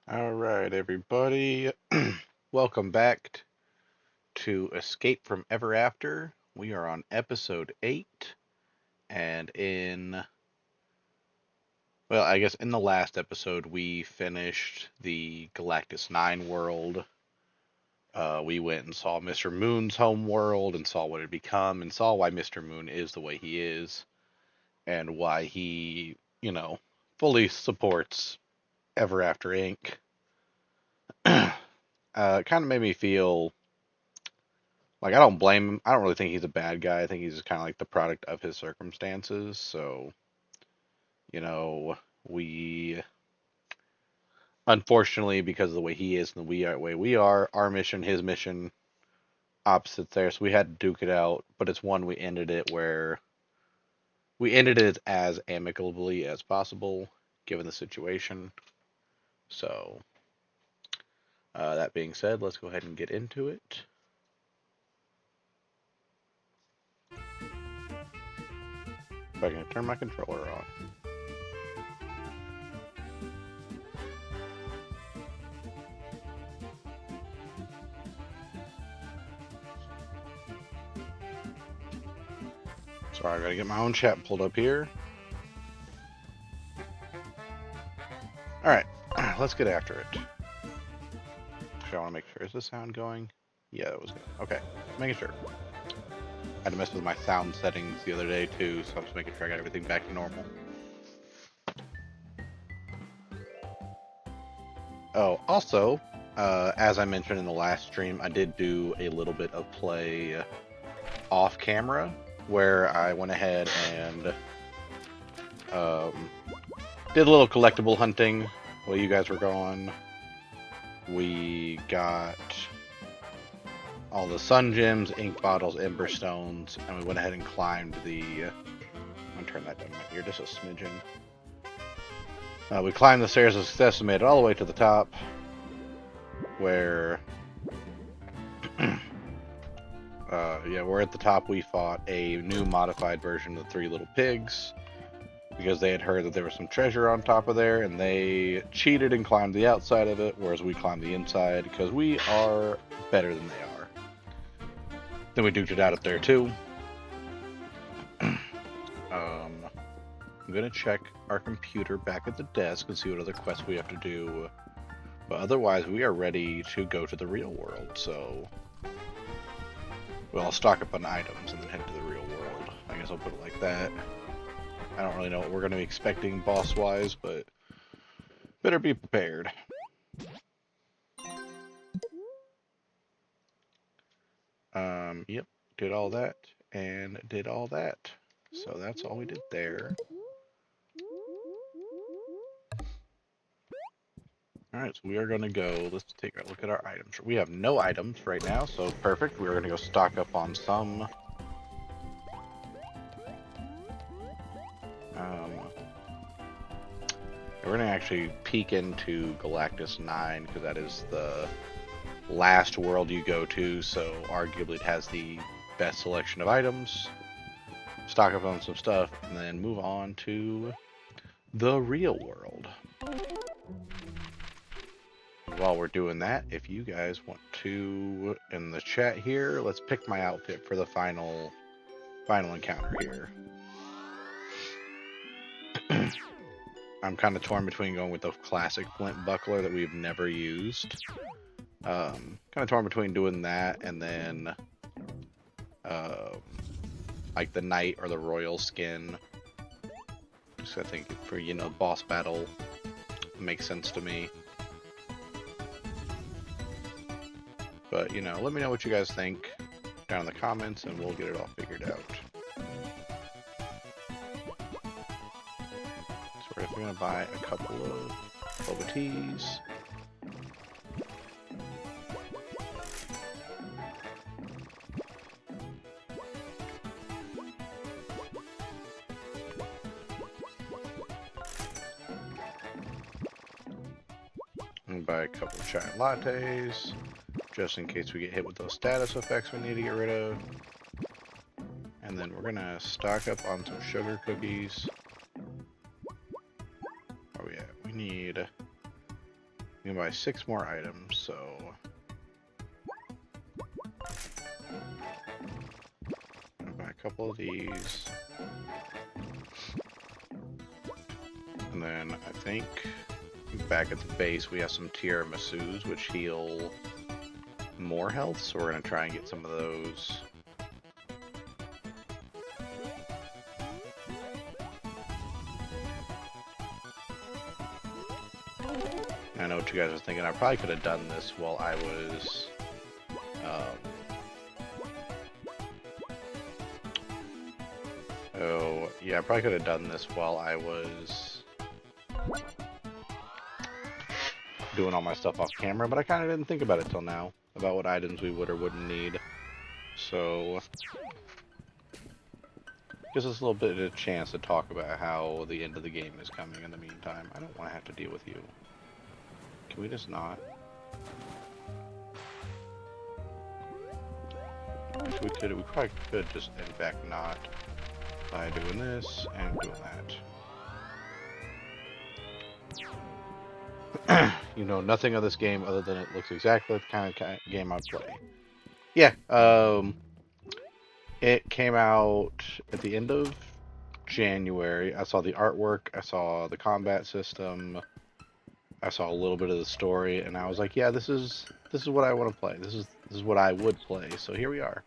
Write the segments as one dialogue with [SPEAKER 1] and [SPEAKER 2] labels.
[SPEAKER 1] All right, everybody. Welcome back to Escape from Ever After. We are on episode 8, and I guess in the last episode, we finished the Galactus 9 world. We went and saw Mr. Moon's home world and saw what it had become and saw why Mr. Moon is the way he is and why he, fully supports Ever After Inc. It kind of made me feel like I don't blame him. I don't really think he's a bad guy. I think he's just kind of like the product of his circumstances. So, you know, we unfortunately because of the way he is and the way we are, our mission, his mission, opposites there. So we had to duke it out. But it's one we ended it as amicably as possible, given the situation. So, that being said, let's go ahead and get into it. If I can turn my controller on. Sorry, I gotta get my own chat pulled up here. Alright, let's get after it. Actually, I want to make sure. Is the sound going? Yeah, it was good. Okay, making sure. I had to mess with my sound settings the other day too, so I'm just making sure I got everything back to normal. Oh, also, as I mentioned in the last stream, I did do a little bit of play off camera where I went ahead and did a little collectible hunting while you guys were gone. We got all the sun gems, ink bottles, ember stones, and we went ahead and climbed the. I'm gonna turn that down here just a smidgen. We climbed the stairs of success and made it all the way to the top, where, we're at the top. We fought a new modified version of the Three Little Pigs, because they had heard that there was some treasure on top of there, and they cheated and climbed the outside of it, whereas we climbed the inside, because we are better than they are. Then we duked it out up there too. I'm gonna check our computer back at the desk and see what other quests we have to do. But otherwise, we are ready to go to the real world. So, I'll stock up on items and then head to the real world. I guess I'll put it like that. I don't really know what we're gonna be expecting boss-wise, but better be prepared. Yep, did all that and did all that. So that's all we did there. Alright, so we are going to go, let's take a look at our items. We have no items right now, so perfect. We're going to go stock up on some. We're going to actually peek into Galactus 9, because that is the last world you go to, so arguably it has the best selection of items. Stock up on some stuff, and then move on to the real world. While we're doing that, if you guys want to, in the chat here, let's pick my outfit for the final encounter here. I'm kind of torn between going with the classic flint buckler that we've never used. Kind of torn between doing that and then like the knight or the royal skin. Just I think for boss battle makes sense to me. But let me know what you guys think down in the comments and we'll get it all figured out. So we're definitely gonna buy a couple of boba teas. And buy a couple of giant lattes, just in case we get hit with those status effects we need to get rid of. And then we're gonna stock up on some sugar cookies. Oh yeah, we need You can buy 6 more items, so... I'll buy a couple of these. And then I think back at the base we have some tiramisus, which heal more health, so we're going to try and get some of those. I know what you guys are thinking. I probably could have done this while I was oh yeah, I probably could have done this while I was doing all my stuff off camera, but I kind of didn't think about it till now, about what items we would or wouldn't need. So gives us a little bit of a chance to talk about how the end of the game is coming in the meantime. I don't want to have to deal with you. Can we just not? We probably could just, in fact, not by doing this and doing that. You know nothing of this game other than it looks exactly the kind of game I play. Yeah, it came out at the end of January. I saw the artwork, I saw the combat system, I saw a little bit of the story, and I was like, yeah, this is what I want to play. This is what I would play. So here we are.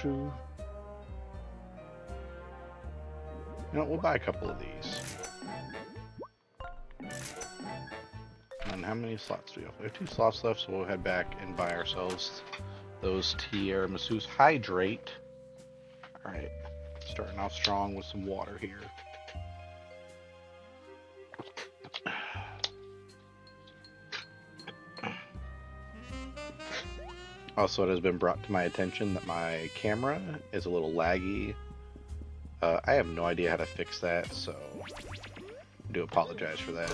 [SPEAKER 1] You know, we'll buy a couple of these. And how many slots do we have? We have 2 slots left, so we'll head back and buy ourselves those tiramisus. Hydrate. Alright, starting off strong with some water here. Also, it has been brought to my attention that my camera is a little laggy. I have no idea how to fix that, so I do apologize for that.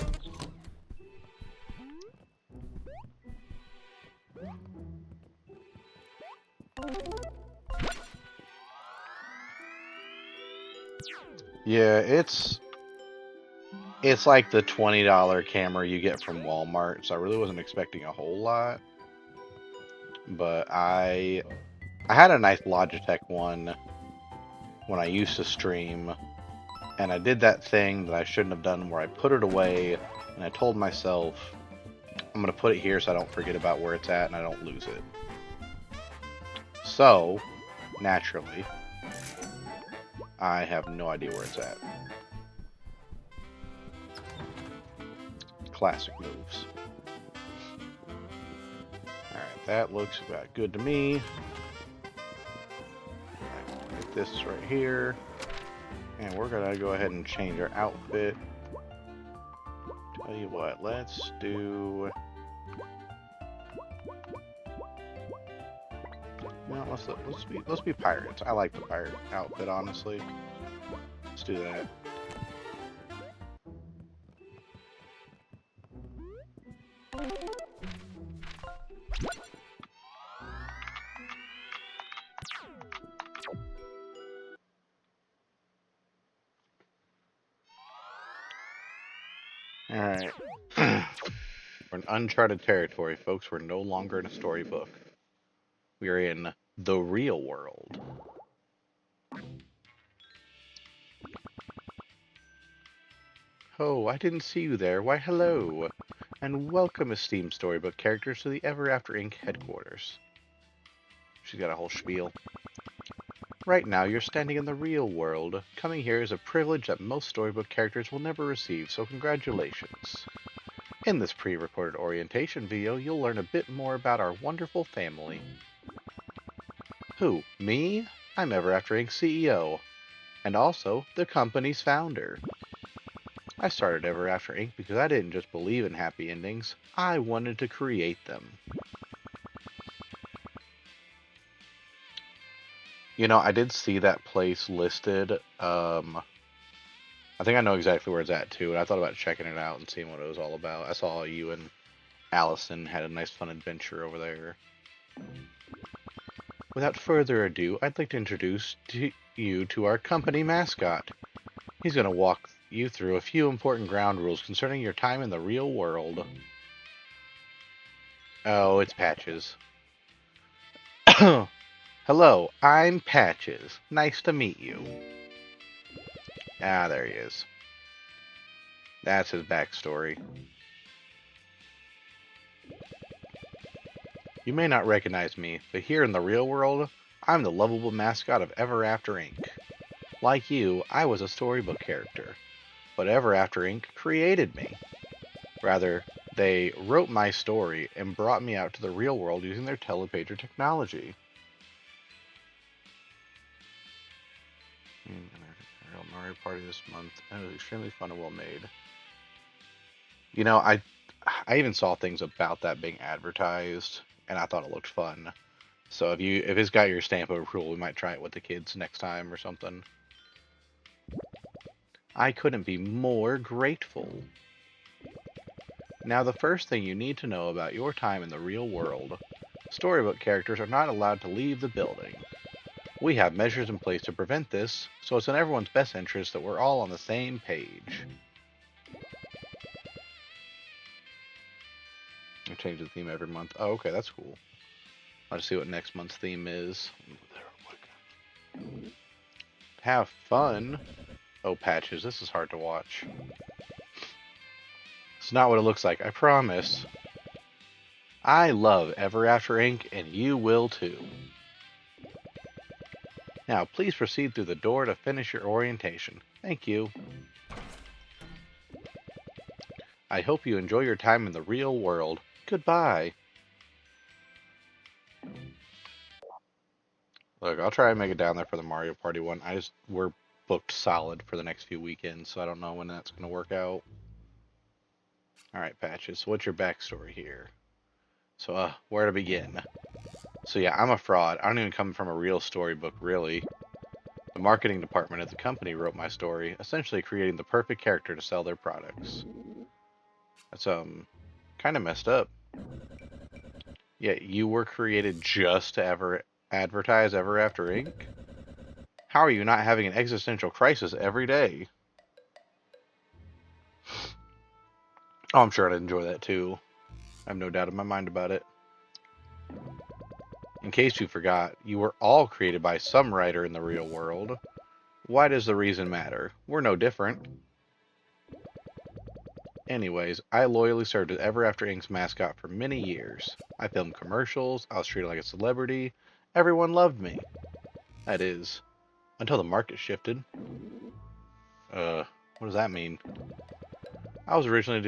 [SPEAKER 1] Yeah, it's like the $20 camera you get from Walmart, so I really wasn't expecting a whole lot. But I had a nice Logitech one when I used to stream, and I did that thing that I shouldn't have done where I put it away, and I told myself, I'm going to put it here so I don't forget about where it's at and I don't lose it. So, naturally, I have no idea where it's at. Classic moves. Alright, that looks about good to me. Get this right here. And we're gonna go ahead and change our outfit. Tell you what, let's do... No, let's be pirates. I like the pirate outfit, honestly. Let's do that. Alright. We're in uncharted territory, folks. We're no longer in a storybook. We are in the real world. Oh, I didn't see you there. Why, hello. And welcome, esteemed storybook characters, to the Ever After Inc. headquarters. She's got a whole spiel. Right now, you're standing in the real world. Coming here is a privilege that most storybook characters will never receive, so congratulations. In this pre-recorded orientation video, you'll learn a bit more about our wonderful family. Who? Me? I'm Ever After Inc. CEO, and also the company's founder. I started Ever After Inc. because I didn't just believe in happy endings, I wanted to create them. You know, I did see that place listed. I think I know exactly where it's at too, and I thought about checking it out and seeing what it was all about. I saw you and Allison had a nice fun adventure over there. Without further ado, I'd like to introduce you to our company mascot. He's going to walk you through a few important ground rules concerning your time in the real world. Oh, it's Patches. Hello, I'm Patches. Nice to meet you. Ah, there he is. That's his backstory. You may not recognize me, but here in the real world, I'm the lovable mascot of Ever After Inc. Like you, I was a storybook character, but Ever After Inc. created me. Rather, they wrote my story and brought me out to the real world using their telepager technology. Mario Party this month, and it was extremely fun and well made. You know, I even saw things about that being advertised, and I thought it looked fun. So if it's got your stamp of approval, we might try it with the kids next time or something. I couldn't be more grateful. Now, the first thing you need to know about your time in the real world: storybook characters are not allowed to leave the building. We have measures in place to prevent this, so it's in everyone's best interest that we're all on the same page. I change the theme every month. Oh, okay, that's cool. I'll just see what next month's theme is. Have fun. Oh, Patches, this is hard to watch. It's not what it looks like, I promise. I love Ever After Inc., and you will too. Now, please proceed through the door to finish your orientation. Thank you. I hope you enjoy your time in the real world. Goodbye. Look, I'll try and make it down there for the Mario Party one. We're booked solid for the next few weekends, so I don't know when that's going to work out. Alright, Patches, so what's your backstory here? So, where to begin? So yeah, I'm a fraud. I don't even come from a real storybook, really. The marketing department at the company wrote my story, essentially creating the perfect character to sell their products. That's, kind of messed up. Yeah, you were created just to advertise Ever After Inc.? How are you not having an existential crisis every day? Oh, I'm sure I'd enjoy that too. I have no doubt in my mind about it. In case you forgot, you were all created by some writer in the real world. Why does the reason matter? We're no different. Anyways, I loyally served as Ever After Inc.'s mascot for many years. I filmed commercials, I was treated like a celebrity, everyone loved me. That is, until the market shifted. What does that mean? I was originally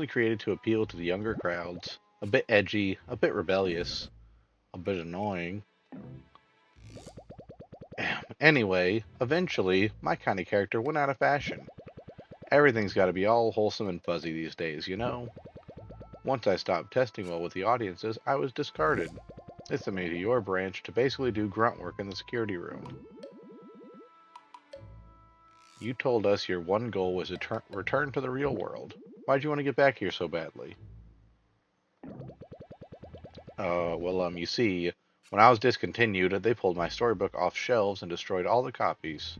[SPEAKER 1] created to appeal to the younger crowds. A bit edgy, a bit rebellious, a bit annoying. Anyway, eventually, my kind of character went out of fashion. Everything's got to be all wholesome and fuzzy these days, you know? Once I stopped testing well with the audiences, I was discarded. They sent me to your branch to basically do grunt work in the security room. You told us your one goal was to return to the real world. Why'd you want to get back here so badly? Well, you see, when I was discontinued, they pulled my storybook off shelves and destroyed all the copies.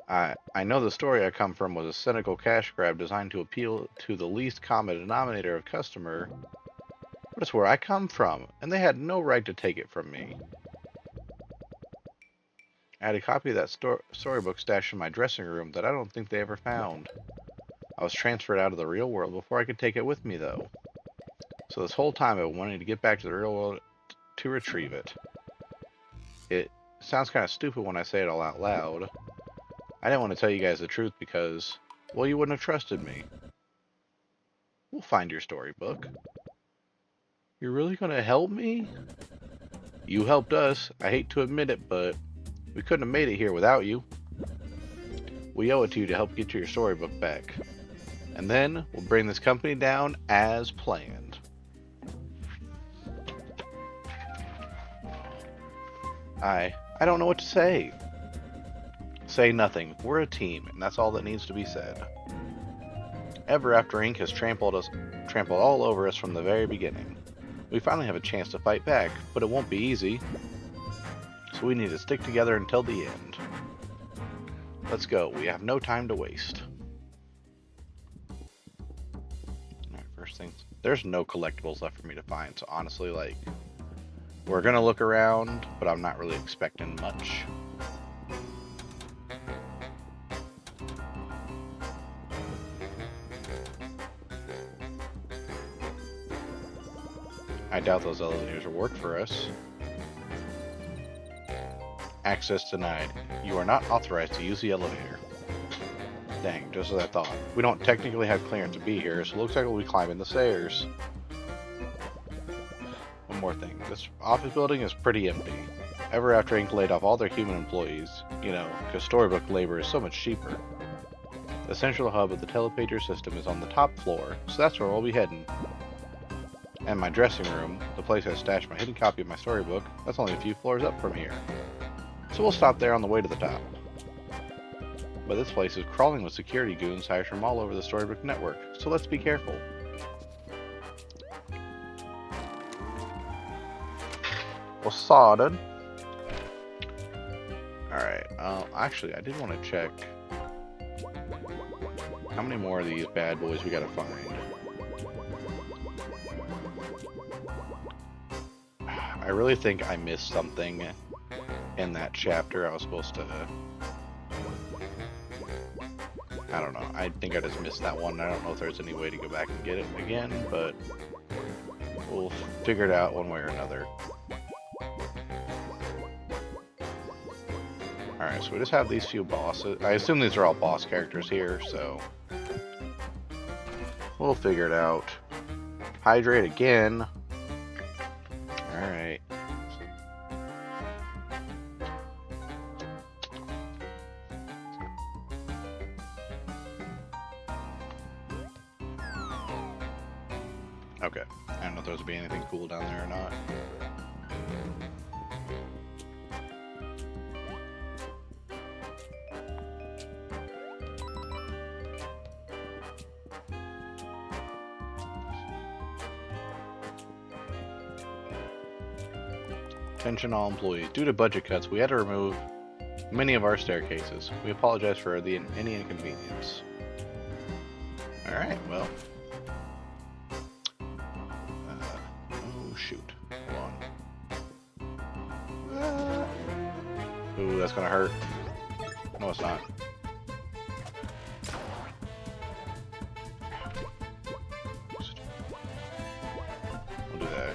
[SPEAKER 1] I know the story I come from was a cynical cash grab designed to appeal to the least common denominator of customer, but it's where I come from, and they had no right to take it from me. I had a copy of that storybook stashed in my dressing room that I don't think they ever found. I was transferred out of the real world before I could take it with me, though. So this whole time I've been wanting to get back to the real world to retrieve it. It sounds kind of stupid when I say it all out loud. I didn't want to tell you guys the truth because, well, you wouldn't have trusted me. We'll find your storybook. You're really going to help me? You helped us. I hate to admit it, but we couldn't have made it here without you. We owe it to you to help get your storybook back. And then we'll bring this company down as planned. I don't know what to say. Say nothing. We're a team, and that's all that needs to be said. Ever After Inc. has trampled all over us from the very beginning. We finally have a chance to fight back, but it won't be easy. So we need to stick together until the end. Let's go. We have no time to waste. Alright, first things. There's no collectibles left for me to find, so honestly, like, we're gonna look around, but I'm not really expecting much. I doubt those elevators will work for us. Access denied. You are not authorized to use the elevator. Dang, just as I thought. We don't technically have clearance to be here, so it looks like we'll be climbing the stairs. One more thing. This office building is pretty empty. Ever after Inc. laid off all their human employees, you know, because Storybook labor is so much cheaper. The central hub of the telepager system is on the top floor, so that's where we'll be heading. And my dressing room, the place I stashed my hidden copy of my storybook, that's only a few floors up from here. So we'll stop there on the way to the top. But this place is crawling with security goons hired from all over the Storybook network, so let's be careful. Well, sorted. Alright, actually, I did want to check how many more of these bad boys we gotta find. I really think I missed something in that chapter. I was supposed to... I don't know. I think I just missed that one. I don't know if there's any way to go back and get it again, but we'll figure it out one way or another. Alright, so we just have these few bosses. I assume these are all boss characters here, so we'll figure it out. Hydrate again. Alright. Okay. I don't know if there's be anything cool down there or not. Attention all employees. Due to budget cuts, we had to remove many of our staircases. We apologize for any inconvenience. Alright, well. Oh, shoot. Hold on. Ooh, that's gonna hurt. No, it's not. We'll do that.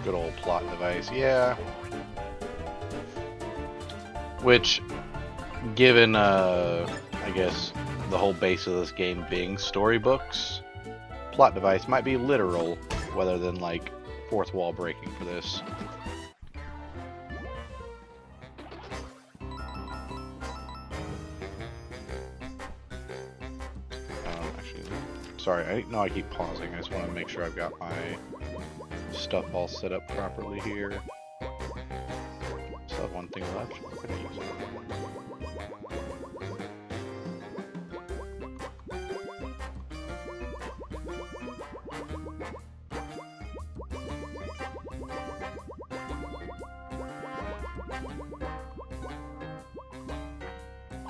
[SPEAKER 1] Good old plot device, yeah. Which, given, I guess, the whole base of this game being storybooks, plot device might be literal, rather than, like, fourth wall breaking for this. Actually, sorry, I know I keep pausing. I just want to make sure I've got my stuff all set up properly here. Still have one thing left. I'm gonna use it.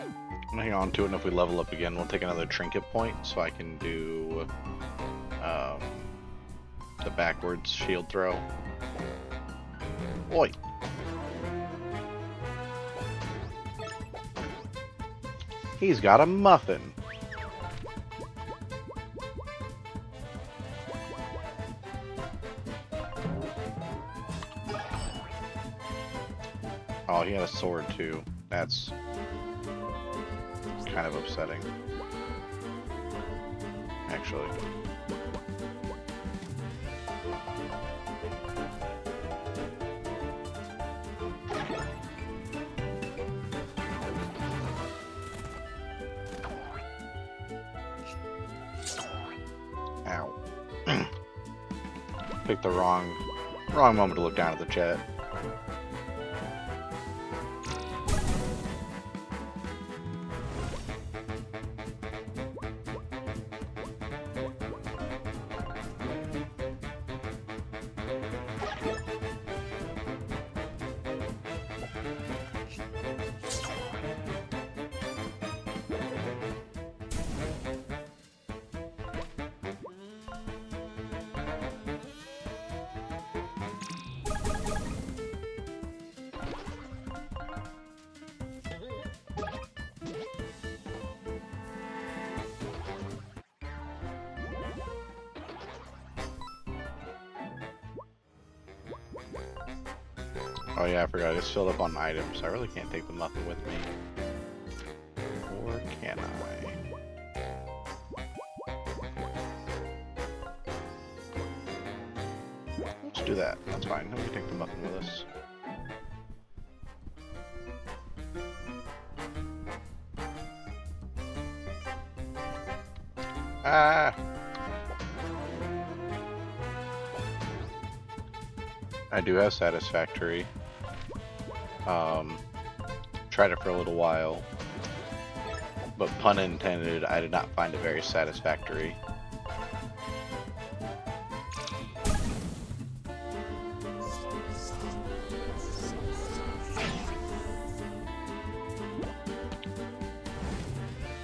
[SPEAKER 1] I'm gonna hang on to it, and if we level up again, we'll take another trinket point so I can do the backwards shield throw. Oi! He's got a muffin! Oh, he had a sword too. That's kind of upsetting. Actually. Ow. Picked the wrong moment to look down at the chat. Oh yeah, I forgot. It's filled up on items. I really can't take the muffin with me. Or can I? Let's do that. That's fine. We can take the muffin with us. Ah! I do have Satisfactory. Tried it for a little while, but pun intended, I did not find it very satisfactory.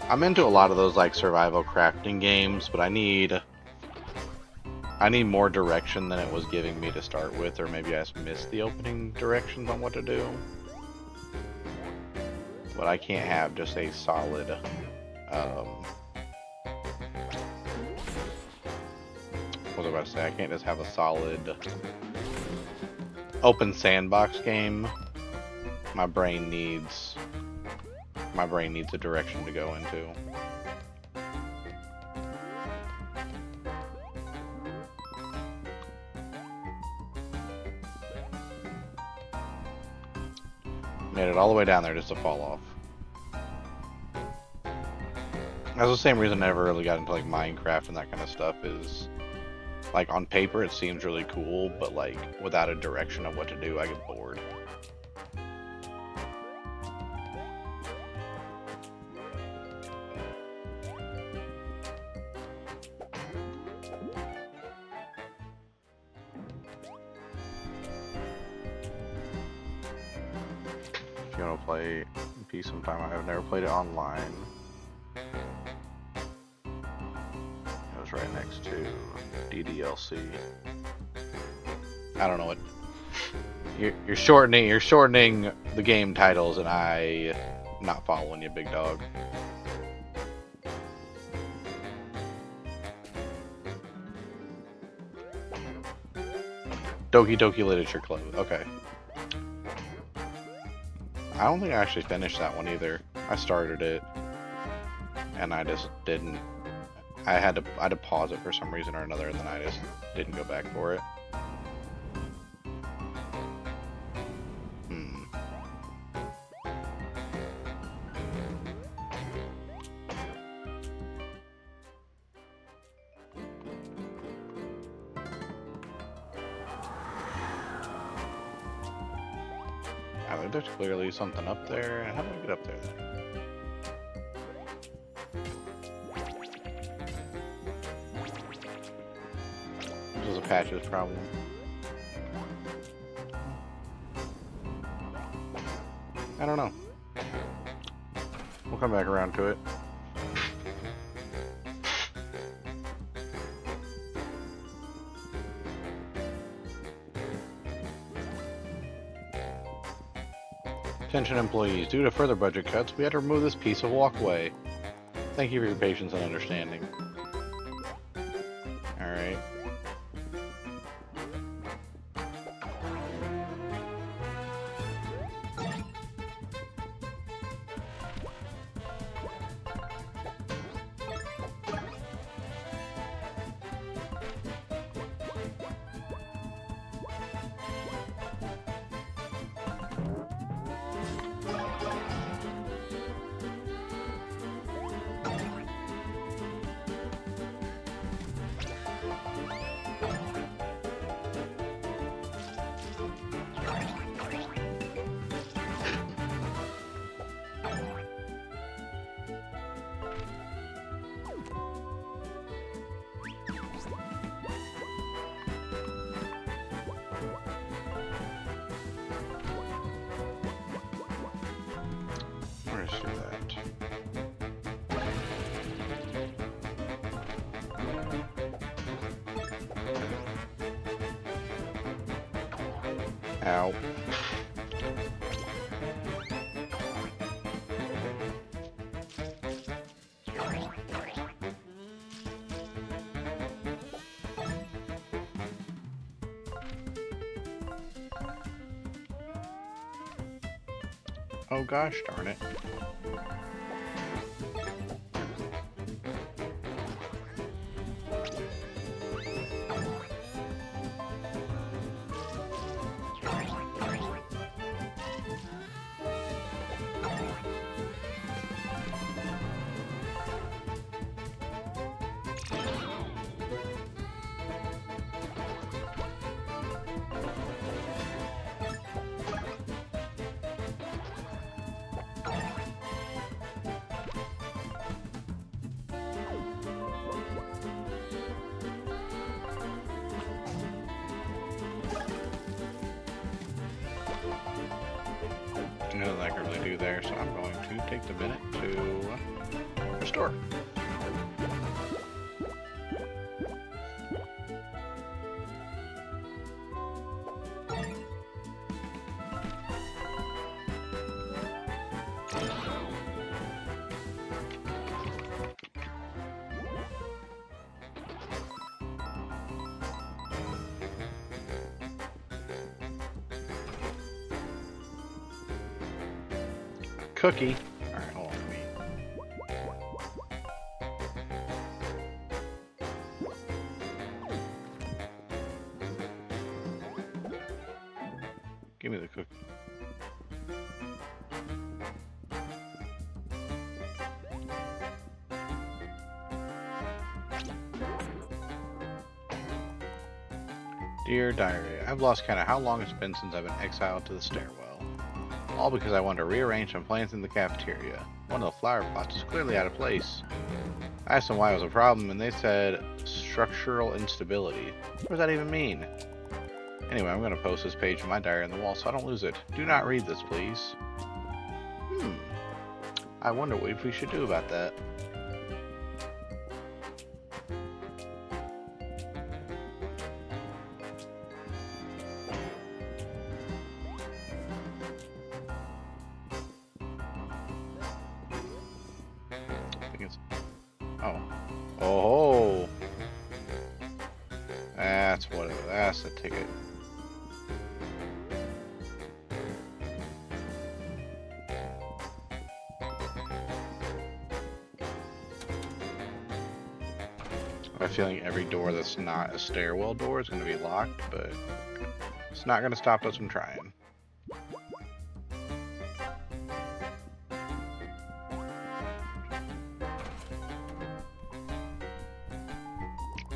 [SPEAKER 1] I'm into a lot of those like survival crafting games, but I need more direction than it was giving me to start with, or maybe I just missed the opening directions on what to do. But I can't have just a solid what was I about to say? I can't just have a solid open sandbox game. My brain needs a direction to go into. Made it all the way down there just to fall off. That's the same reason I never really got into like Minecraft and that kind of stuff. Is like on paper it seems really cool, but like without a direction of what to do, I get bored. If you want to play Peace sometime, I've never played it online. It was right next to DDLC. I don't know what you're shortening the game titles, and I'm not following you, big dog. Doki Doki Literature Club. Okay. I don't think I actually finished that one either. I started it, and I just didn't. I had to pause it for some reason or another, and then I just didn't go back for it. There's clearly something up there. How do I get up there then? This is a Patch's problem. I don't know. We'll come back around to it. Attention employees, due to further budget cuts, we had to remove this piece of walkway. Thank you for your patience and understanding. Alright. Ow. Oh gosh darn it. Nothing I can really do there, so I'm going to take the minute to restore. Cookie. Alright, hold on. Give me the cookie. Dear Diary, I've lost count of how long it's been since I've been exiled to the stairwell. All because I wanted to rearrange some plants in the cafeteria. One of the flower pots is clearly out of place. I asked them why it was a problem, and they said structural instability. What does that even mean? Anyway, I'm going to post this page in my diary on the wall so I don't lose it. Do not read this, please. I wonder what we should do about that. Oh, that's what it, that's the ticket. I have a feeling every door that's not a stairwell door is going to be locked, but it's not going to stop us from trying.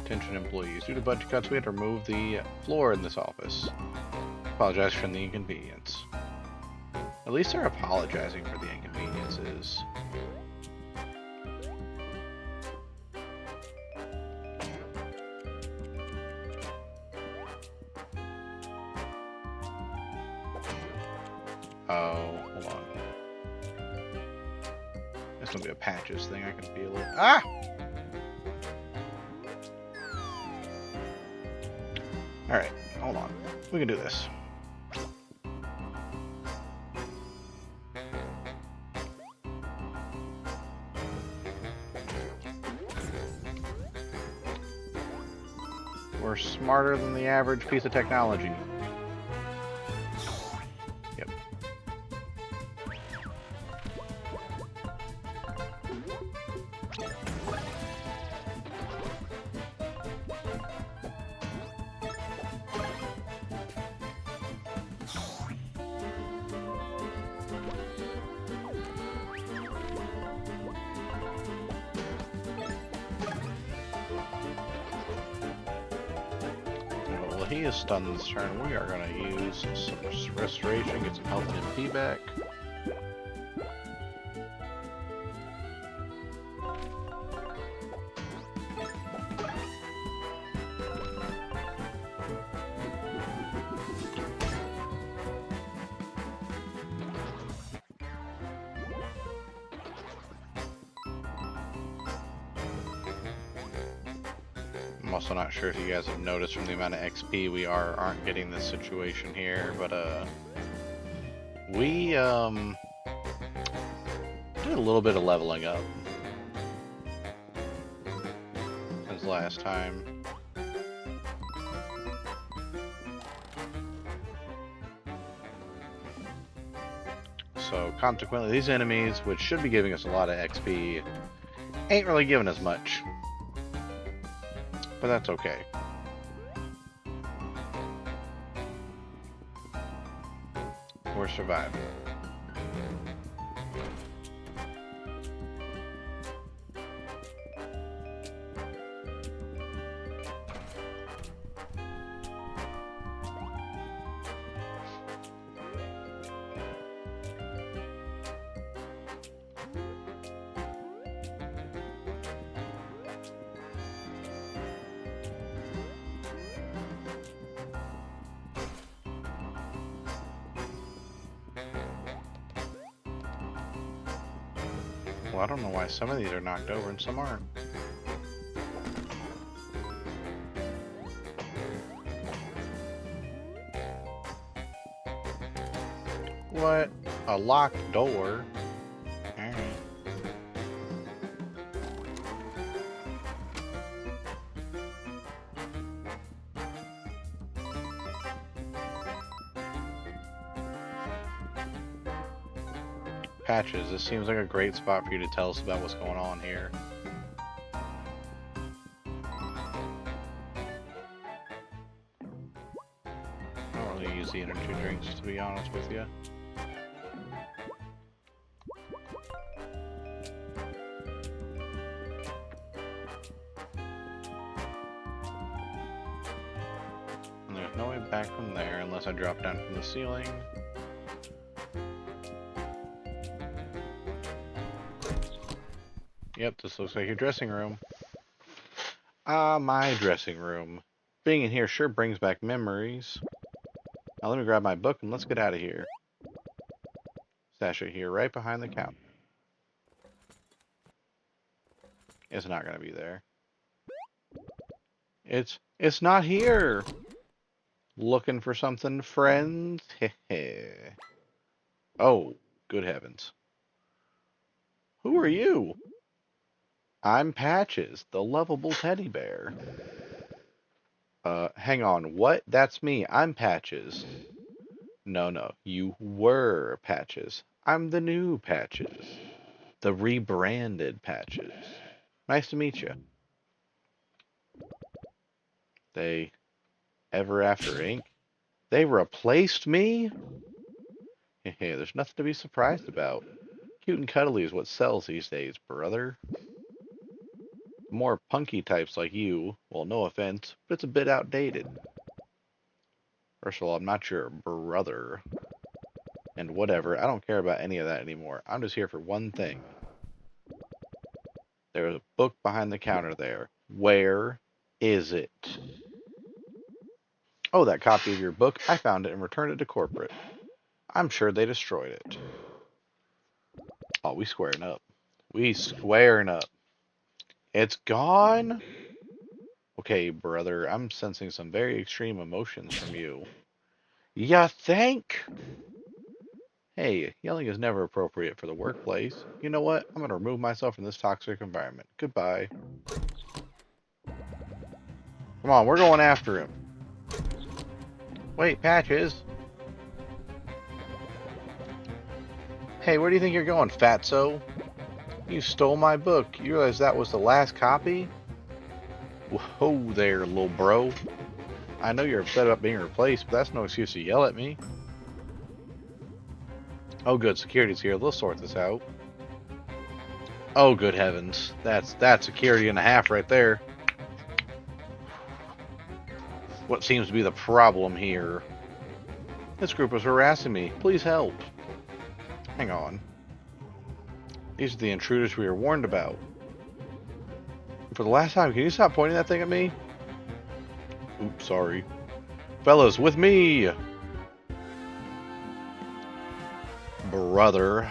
[SPEAKER 1] Attention employees. Due to budget cuts, we had to remove the floor in this office. Apologize for the inconvenience. At least they're apologizing for the inconveniences. Oh, hold on. There's gonna be a patches thing. I can feel it. Ah! Alright, hold on. We can do this. We're smarter than the average piece of technology. Yep. Well, he is stunned this turn. We are going to use some restoration, get some health and MP back. I'm also not sure if you guys have noticed from the amount of XP we aren't getting this situation here, but we did a little bit of leveling up since last time. So consequently, these enemies, which should be giving us a lot of XP, ain't really giving us much. But that's okay. We're surviving. Well, I don't know why some of these are knocked over and some aren't. What? A locked door? Alright. Patches, this seems like a great spot for you to tell us about what's going on here. I don't really use the energy drinks, to be honest with you. And there's no way back from there unless I drop down from the ceiling. Yep, this looks like your dressing room. Ah, my dressing room. Being in here sure brings back memories. Now let me grab my book and let's get out of here. Stash it here, right behind the counter. It's not gonna be there. It's not here. Looking for something, friends? Heh. Oh, good heavens. Who are you? I'm Patches, the lovable teddy bear. Hang on, what? That's me. I'm Patches. No, you were Patches. I'm the new Patches. The rebranded Patches. Nice to meet you. They Ever After Inc. They replaced me? Hey, there's nothing to be surprised about. Cute and cuddly is what sells these days, brother. More punky types like you, well, no offense, but it's a bit outdated. First of all, I'm not your brother. And whatever, I don't care about any of that anymore. I'm just here for one thing. There's a book behind the counter there. Where is it? Oh, that copy of your book. I found it and returned it to corporate. I'm sure they destroyed it. Oh, we squaring up. We squaring up. It's gone? Okay, brother, I'm sensing some very extreme emotions from you. Ya think? Hey, yelling is never appropriate for the workplace. You know what? I'm gonna remove myself from this toxic environment. Goodbye. Come on, we're going after him. Wait, Patches. Hey, where do you think you're going, fatso? You stole my book. You realize that was the last copy? Whoa there, little bro. I know you're upset about being replaced, but that's no excuse to yell at me. Oh good, security's here. They'll sort this out. Oh good heavens. That's security and a half right there. What seems to be the problem here? This group is harassing me. Please help. Hang on. These are the intruders we were warned about. For the last time, can you stop pointing that thing at me? Oops, sorry. Fellas, with me! Brother.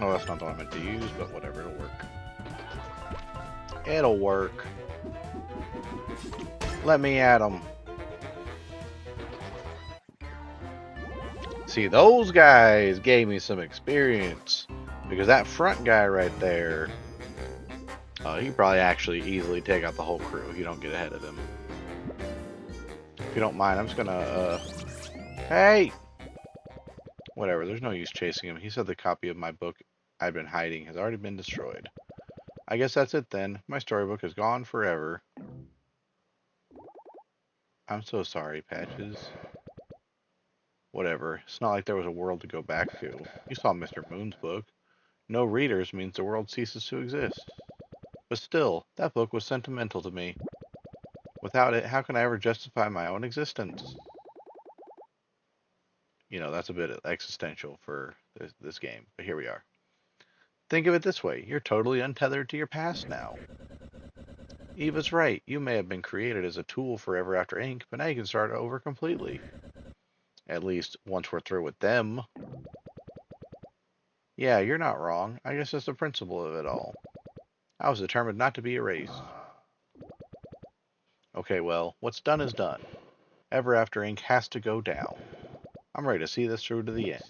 [SPEAKER 1] Oh, that's not the one I meant to use, but whatever, it'll work. It'll work. Let me at him. See, those guys gave me some experience. Because that front guy right there, he could probably actually easily take out the whole crew if you don't get ahead of him. If you don't mind, I'm just gonna, hey! Whatever, there's no use chasing him. He said the copy of my book I'd been hiding has already been destroyed. I guess that's it then. My storybook is gone forever. I'm so sorry, Patches. Whatever. It's not like there was a world to go back to. You saw Mr. Moon's book. No readers means the world ceases to exist. But still, that book was sentimental to me. Without it, how can I ever justify my own existence? You know, that's a bit existential for this game, but here we are. Think of it this way. You're totally untethered to your past now. Eva's right. You may have been created as a tool for Ever After Inc., but now you can start over completely. At least, once we're through with them. Yeah, you're not wrong. I guess that's the principle of it all. I was determined not to be erased. Okay, well, what's done is done. Ever After Inc. has to go down. I'm ready to see this through to the end.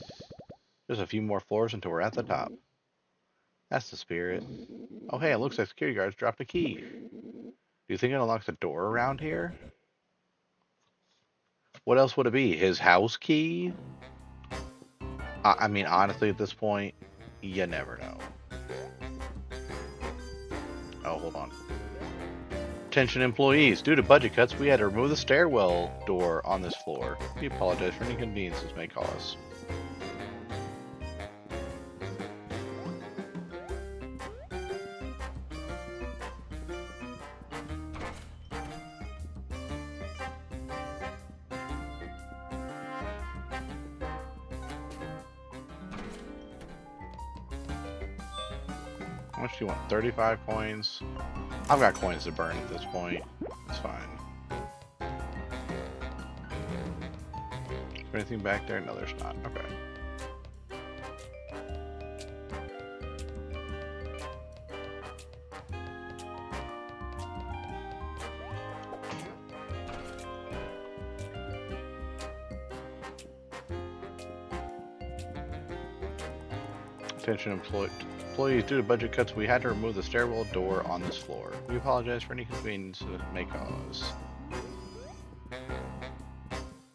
[SPEAKER 1] Just a few more floors until we're at the top. That's the spirit. Oh hey, it looks like security guards dropped a key. Do you think it unlocks a door around here? What else would it be? His house key? I mean, honestly, at this point, you never know. Oh, hold on. Attention employees, due to budget cuts, we had to remove the stairwell door on this floor. We apologize for any inconvenience this may cause. How much do you want? 35 coins? I've got coins to burn at this point. It's fine. Is there anything back there? No, there's not. Okay. Attention employees, due to budget cuts, we had to remove the stairwell door on this floor. We apologize for any inconvenience it may cause.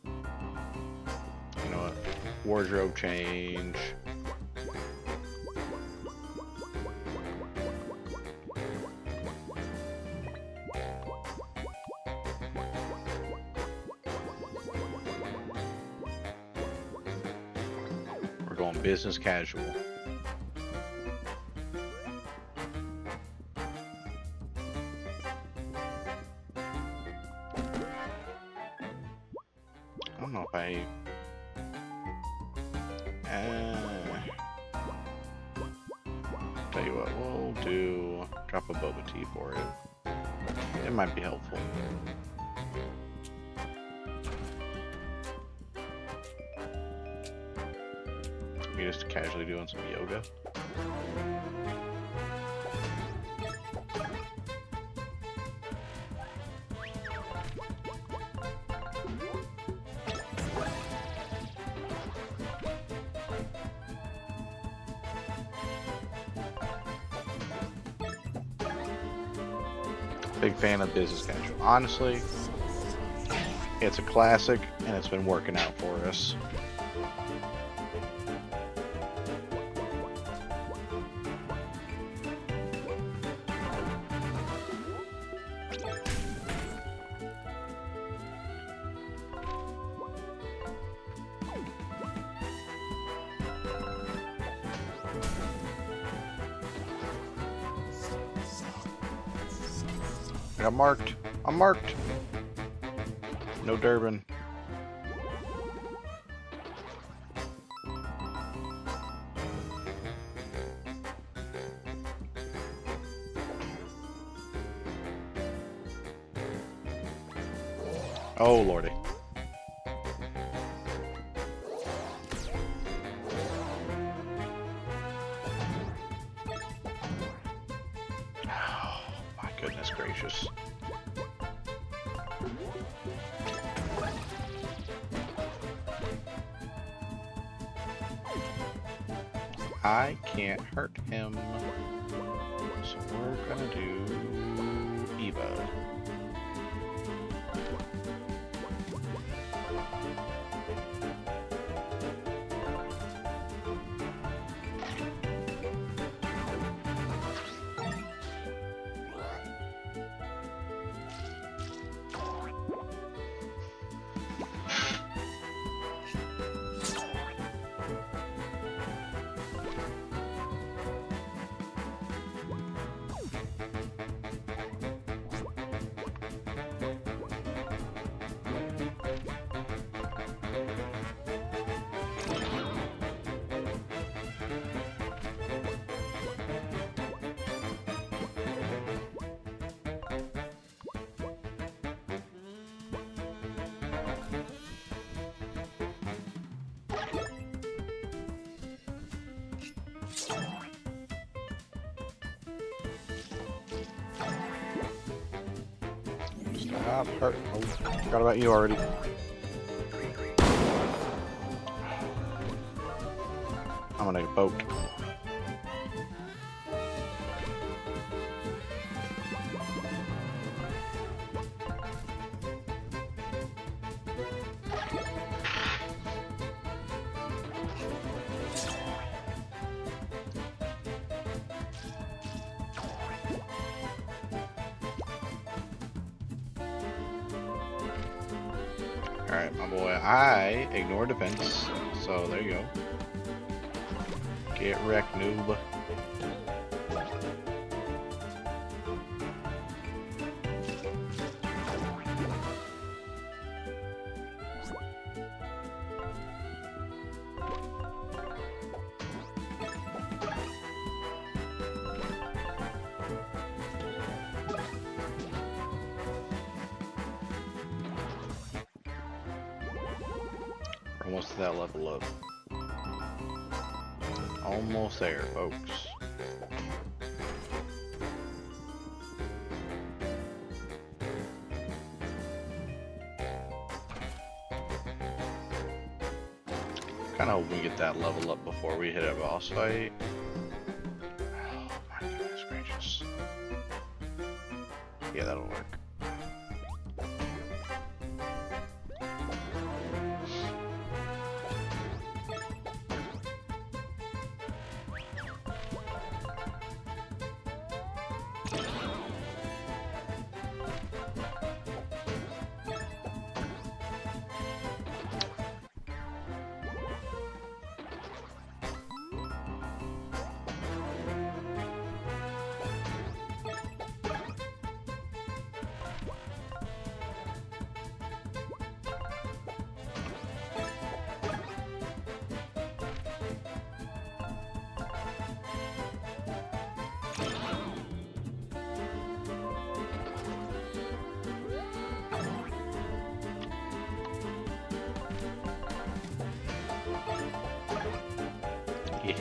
[SPEAKER 1] You know what? Wardrobe change. We're going business casual. I don't know if I... Tell you what, we'll do... Drop a boba tea for it. It might be helpful. You're just casually doing some yoga. Big fan of business casual. Honestly, it's a classic and it's been working out for us. I'm marked. I'm marked. No Durbin. Oh, lordy. Goodness gracious. I can't hurt him. So we're gonna do Eva. Stop hurt. Oh, forgot about you already. I'm gonna boat. Alright, my boy. I ignore defense, so there you go. Get wrecked, noob. Almost to that level up. Almost there, folks. Kinda hope we get that level up before we hit a boss fight. Oh my goodness gracious. Yeah, that'll work.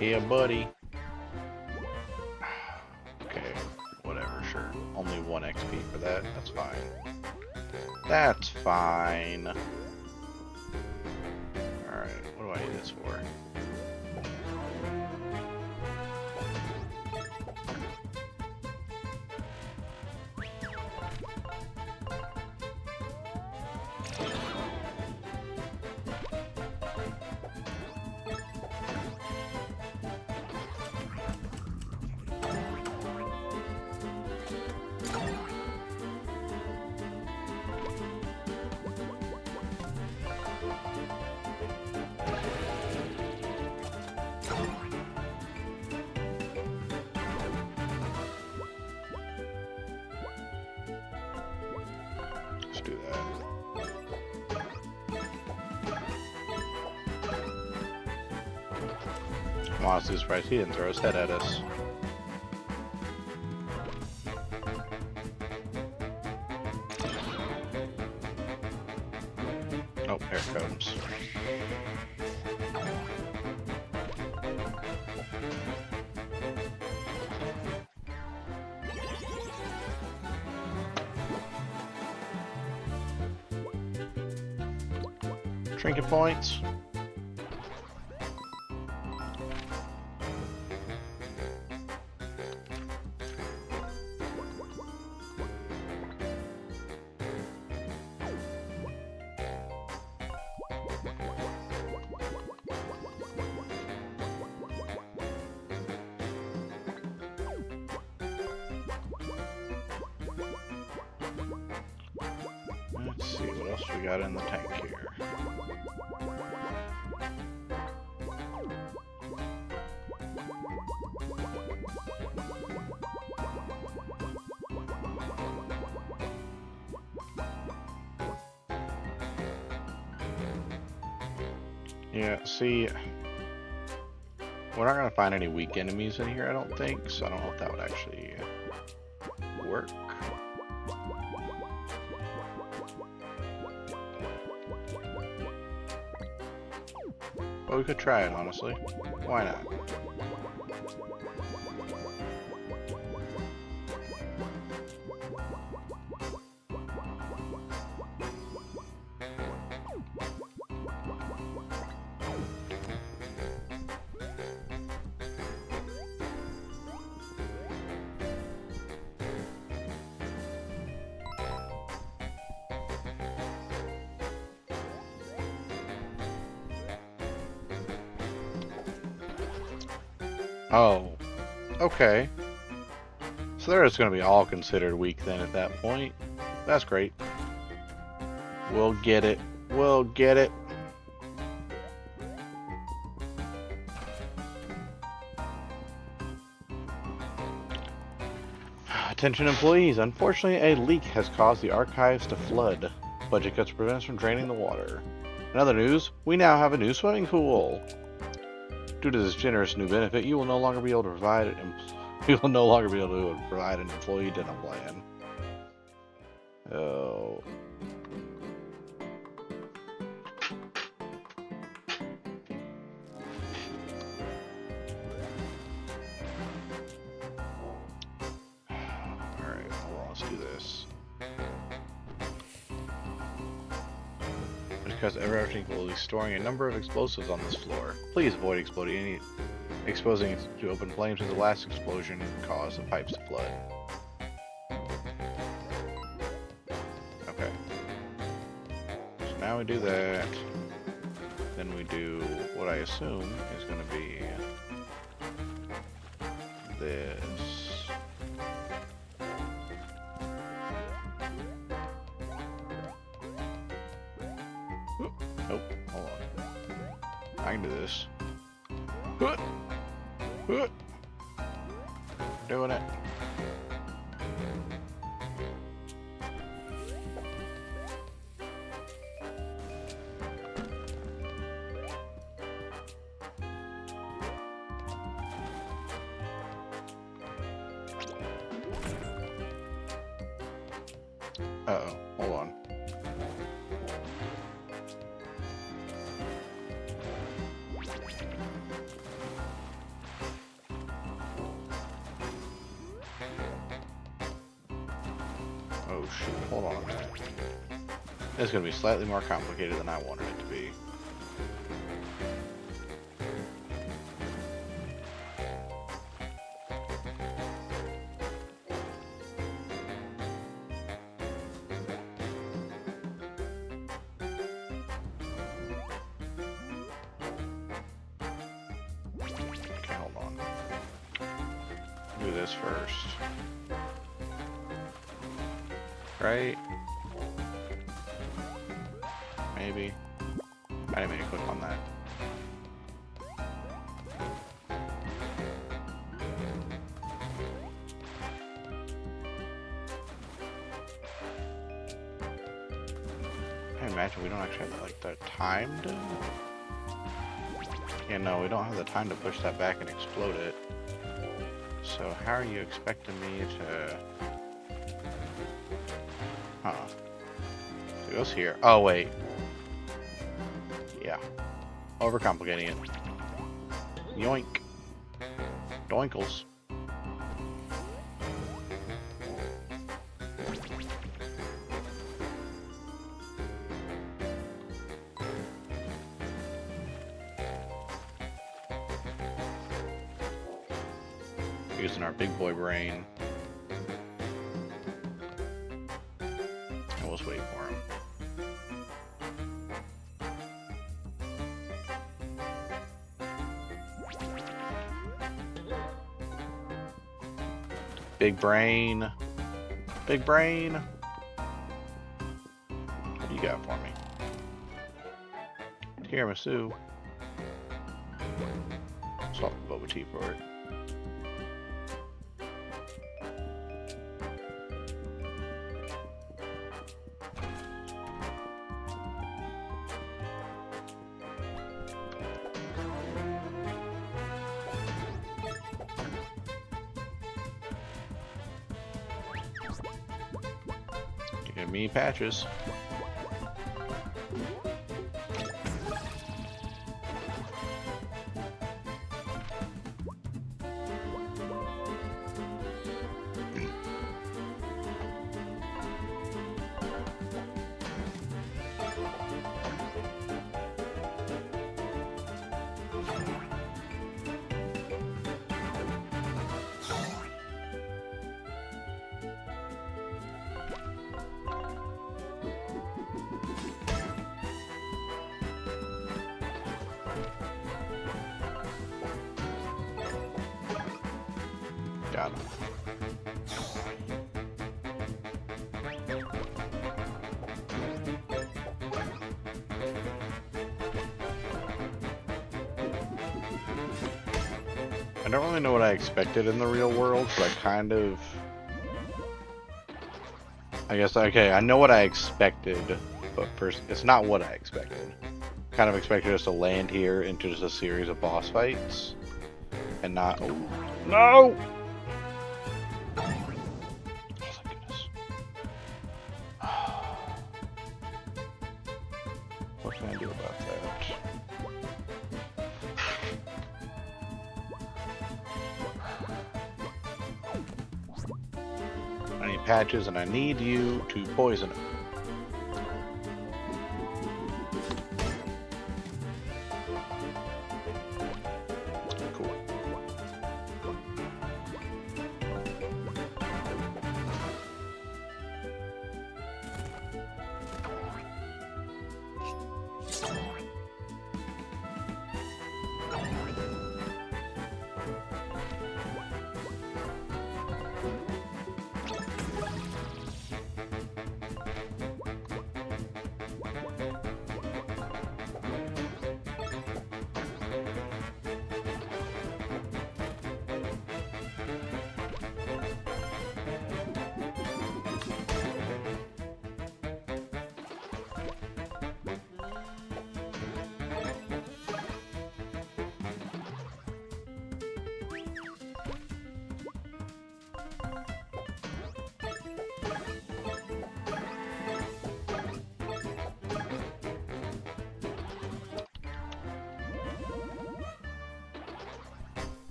[SPEAKER 1] Yeah, buddy. Okay, whatever, sure. Only 1 XP for that. That's fine. That's fine. Alright, what do I need this for? Let's do that. I'm honestly surprised he didn't throw his head at us. Oh, here it comes. Trinket points. Let's see what else we got in the tank here. Yeah, see, we're not gonna find any weak enemies in here, I don't think, so I don't know if that would actually work. But we could try it, honestly. Why not? Oh, okay. So they're just going to be all considered weak then at that point. That's great. We'll get it. We'll get it. Attention employees. Unfortunately, a leak has caused the archives to flood. Budget cuts prevent us from draining the water. In other news, we now have a new swimming pool. Due to this generous new benefit, you will no longer be able to provide an employee dental plan. Oh. Alright, hold on, let's do this. Because everything will be storing a number of explosives on this floor. Please avoid exposing it to open flames, as the last explosion caused the pipes to flood. Okay. So now we do that. Then we do what I assume is going to be this. Nope, hold on. I can do this. Doing it. Uh-oh, hold on. Oh shoot, hold on a minute. This is going to be slightly more complicated than I wanted it to be. Okay, hold on. Do this first. Right? Maybe. I didn't mean to click on that. I imagine we don't actually have like the time to. Yeah, no, we don't have the time to push that back and explode it. So how are you expecting me to? Huh. So it goes here. Oh, wait. Yeah. Overcomplicating it. Yoink. Doinkles. Using our big boy brain. And we'll just wait for him. Big brain. Big brain. What do you got for me? Tiramisu. Swap the boba tea for it. Give me patches. Got him. I don't really know what I expected in the real world, but I kind of... I guess, okay, I know what I expected, but first, it's not what I expected. Kind of expected us to land here into just a series of boss fights, and not... Oh, no! Oh, thank goodness. What can I do about that? I need patches, and I need you to poison it. Cool.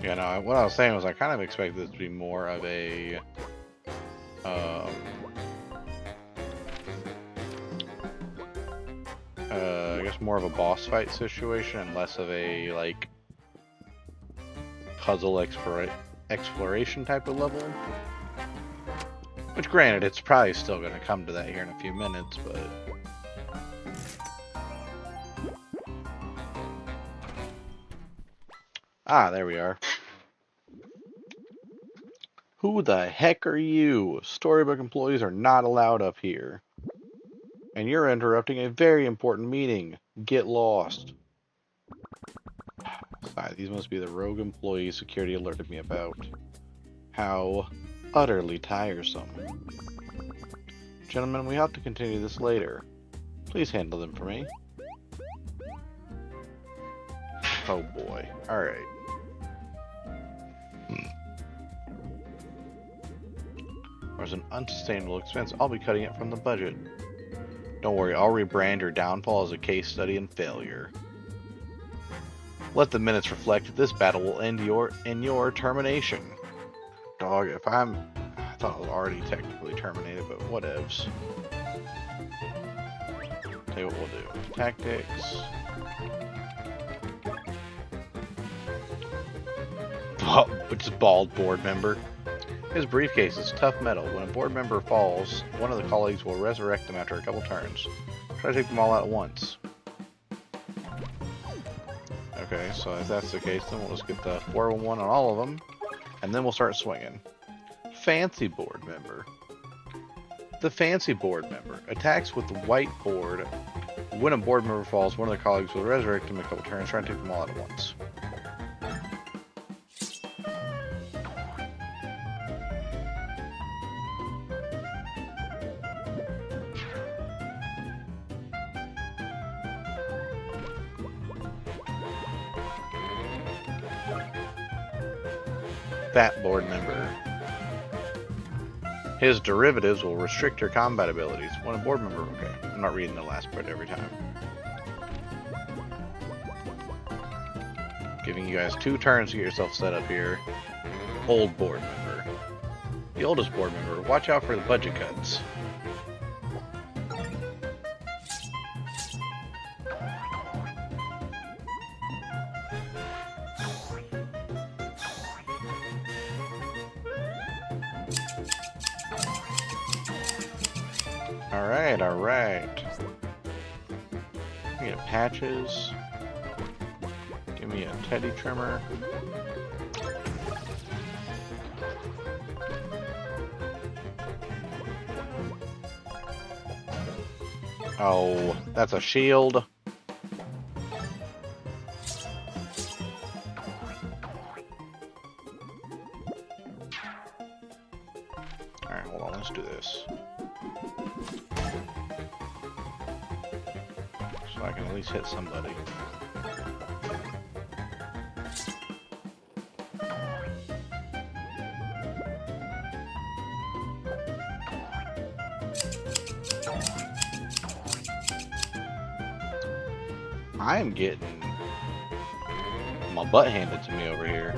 [SPEAKER 1] Yeah, no, what I was saying was I kind of expected this to be more of a, I guess more of a boss fight situation and less of a, like, puzzle exploration type of level. Which, granted, it's probably still going to come to that here in a few minutes, but... Ah, there we are. Who the heck are you? Storybook employees are not allowed up here. And you're interrupting a very important meeting. Get lost. Sigh, these must be the rogue employees security alerted me about. How utterly tiresome. Gentlemen, we have to continue this later. Please handle them for me. Oh boy. Alright. There's an unsustainable expense. I'll be cutting it from the budget. Don't worry, I'll rebrand your downfall as a case study in failure. Let the minutes reflect that this battle will end in your termination. Dog, I thought I was already technically terminated, but whatevs. Tell you what we'll do. Tactics. Just bald board member. His briefcase is tough metal. When a board member falls, one of the colleagues will resurrect them after a couple turns. Try to take them all out at once. Okay, so if that's the case, then we'll just get the 411 on all of them, and then we'll start swinging. Fancy board member. The fancy board member attacks with the white board. When a board member falls, one of the colleagues will resurrect them a couple turns, trying to take them all out at once. Fat board member. His derivatives will restrict your combat abilities. When a board member... Okay, I'm not reading the last part every time. Giving you guys 2 turns to get yourself set up here. Old board member. The oldest board member. Watch out for the budget cuts. Alright. Get patches. Give me a teddy trimmer. Oh, that's a shield. Alright, hold on, let's do this. So I can at least hit somebody. I am getting my butt handed to me over here.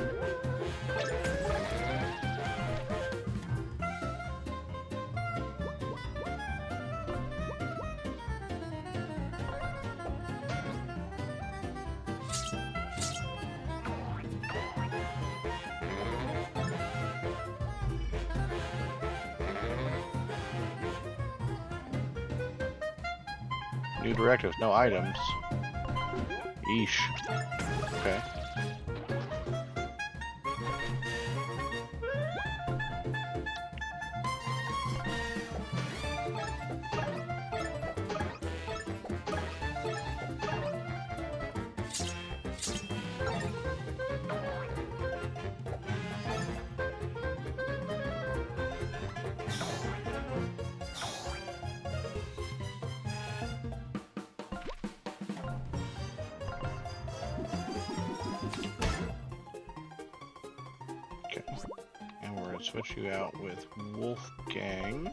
[SPEAKER 1] New directives, no items. Yeesh. Okay. And we're gonna switch you out with Wolfgang.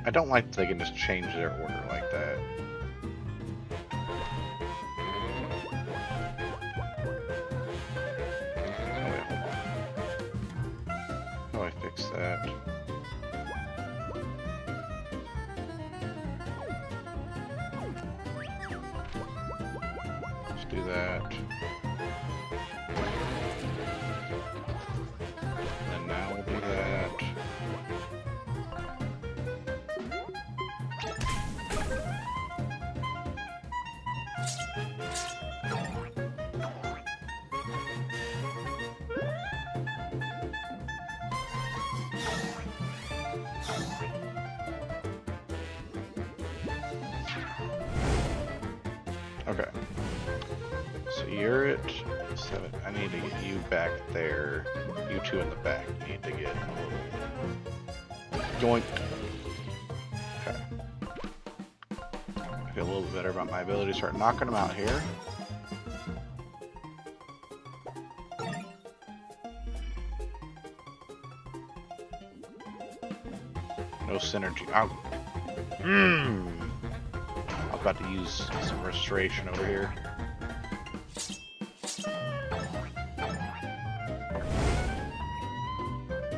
[SPEAKER 1] I don't like that they can just change their order like that. That. Let's do that. And now we'll do that. Okay. So you're at 7. I need to get you back there. You 2 in the back need to get a little joint. Okay. I feel a little bit better about my ability to start knocking them out here. No synergy. Oh. I was about to use some restoration over here.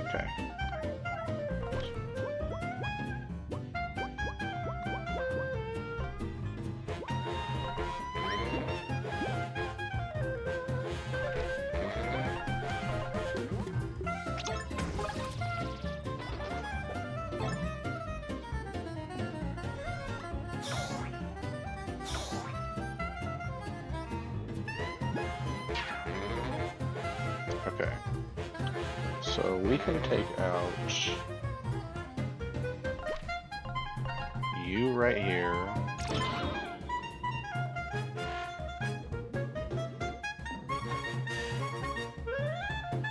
[SPEAKER 1] Okay. Okay. So we can take out you right here.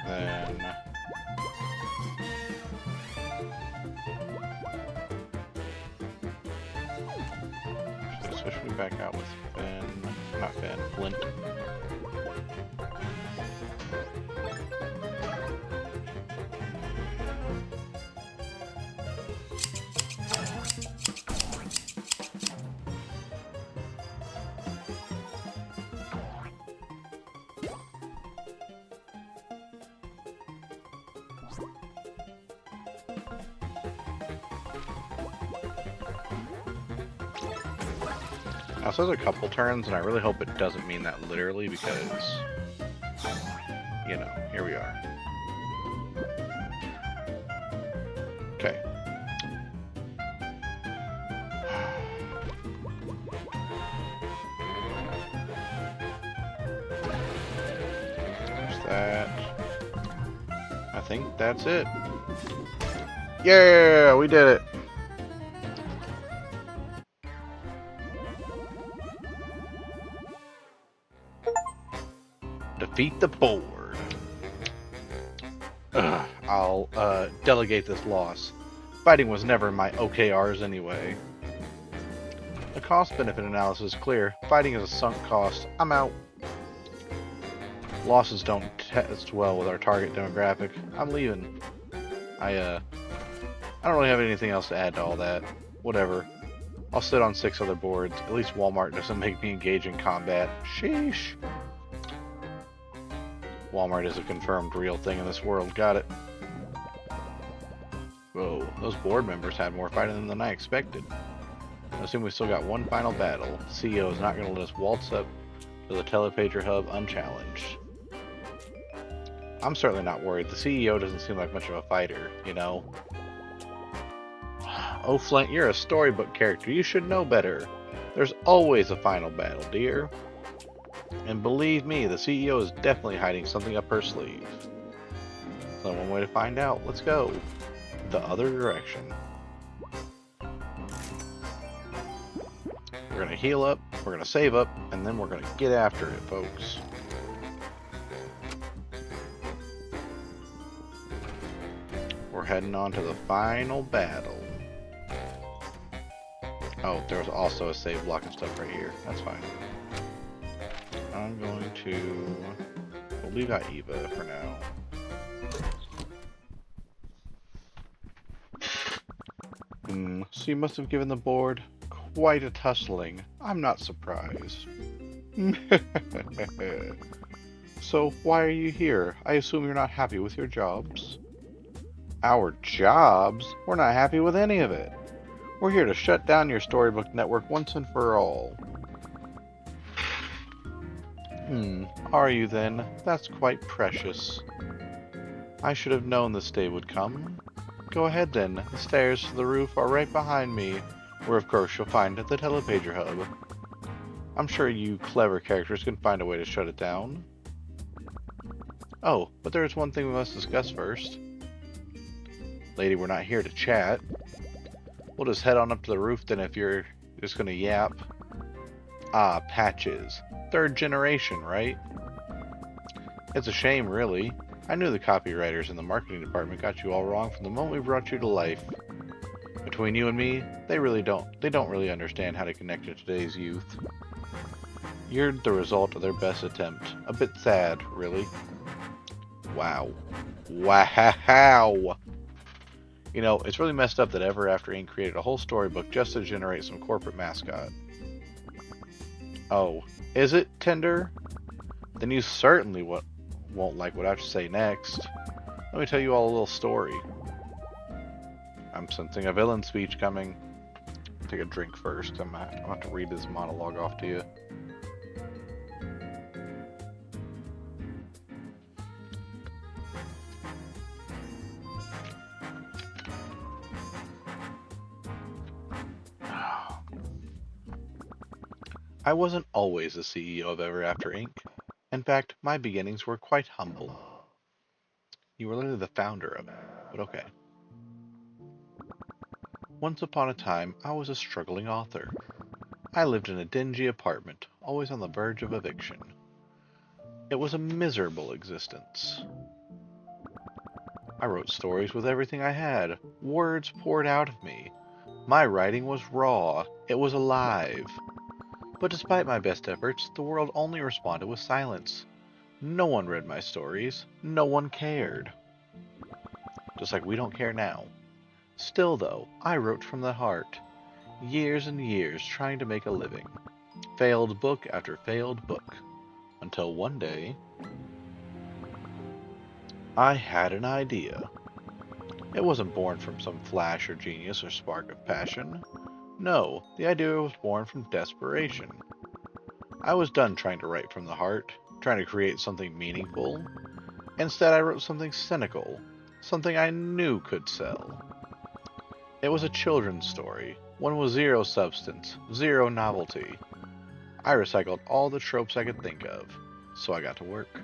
[SPEAKER 1] Then switch me back out with Finn. Not Finn, Flint. Now, so there's a couple turns, and I really hope it doesn't mean that literally because, you know, here we are. Okay. There's that. I think that's it. Yeah, we did it. Defeat the board. I'll delegate this loss. Fighting was never my OKRs anyway. The cost-benefit analysis is clear. Fighting is a sunk cost. I'm out. Losses don't test well with our target demographic. I'm leaving. I don't really have anything else to add to all that. Whatever. I'll sit on 6 other boards. At least Walmart doesn't make me engage in combat. Sheesh. Walmart is a confirmed real thing in this world. Got it. Whoa, those board members had more fighting than I expected. I assume we still got one final battle. The CEO is not going to let us waltz up to the Telepager Hub unchallenged. I'm certainly not worried. The CEO doesn't seem like much of a fighter, you know? Oh, Flint, you're a storybook character. You should know better. There's always a final battle, dear. And believe me, the CEO is definitely hiding something up her sleeve. So one way to find out. Let's go. The other direction. We're going to heal up, we're going to save up, and then we're going to get after it, folks. We're heading on to the final battle. Oh, there's also a save block and stuff right here. That's fine. I'm going to... We'll leave out Eva for now. So you must have given the board quite a tussling. I'm not surprised. So why are you here? I assume you're not happy with your jobs? Our jobs? We're not happy with any of it. We're here to shut down your storybook network once and for all. Are you then? That's quite precious. I should have known this day would come. Go ahead then. The stairs to the roof are right behind me, where of course you'll find the Telepager Hub. I'm sure you clever characters can find a way to shut it down. Oh, but there's one thing we must discuss first. Lady, we're not here to chat. We'll just head on up to the roof then if you're just gonna yap. Ah, Patches. 3rd generation, right? It's a shame, really. I knew the copywriters in the marketing department got you all wrong from the moment we brought you to life. Between you and me, they don't really understand how to connect to today's youth. You're the result of their best attempt. A bit sad, really. Wow. Wow! You know, it's really messed up that Ever After Inc. created a whole storybook just to generate some corporate mascot. Oh, is it, Tender? Then you certainly won't like what I have to say next. Let me tell you all a little story. I'm sensing a villain speech coming. Take a drink first. I'm gonna have to read this monologue off to you. I wasn't always the CEO of Ever After Inc. In fact, my beginnings were quite humble. You were literally the founder of it, but okay. Once upon a time, I was a struggling author. I lived in a dingy apartment, always on the verge of eviction. It was a miserable existence. I wrote stories with everything I had. Words poured out of me. My writing was raw. It was alive. But despite my best efforts, the world only responded with silence. No one read my stories. No one cared. Just like we don't care now. Still, though, I wrote from the heart. Years and years trying to make a living. Failed book after failed book. Until one day, I had an idea. It wasn't born from some flash or genius or spark of passion. No, the idea was born from desperation. I was done trying to write from the heart, trying to create something meaningful. Instead, I wrote something cynical, something I knew could sell. It was a children's story, one with zero substance, zero novelty. I recycled all the tropes I could think of, so I got to work.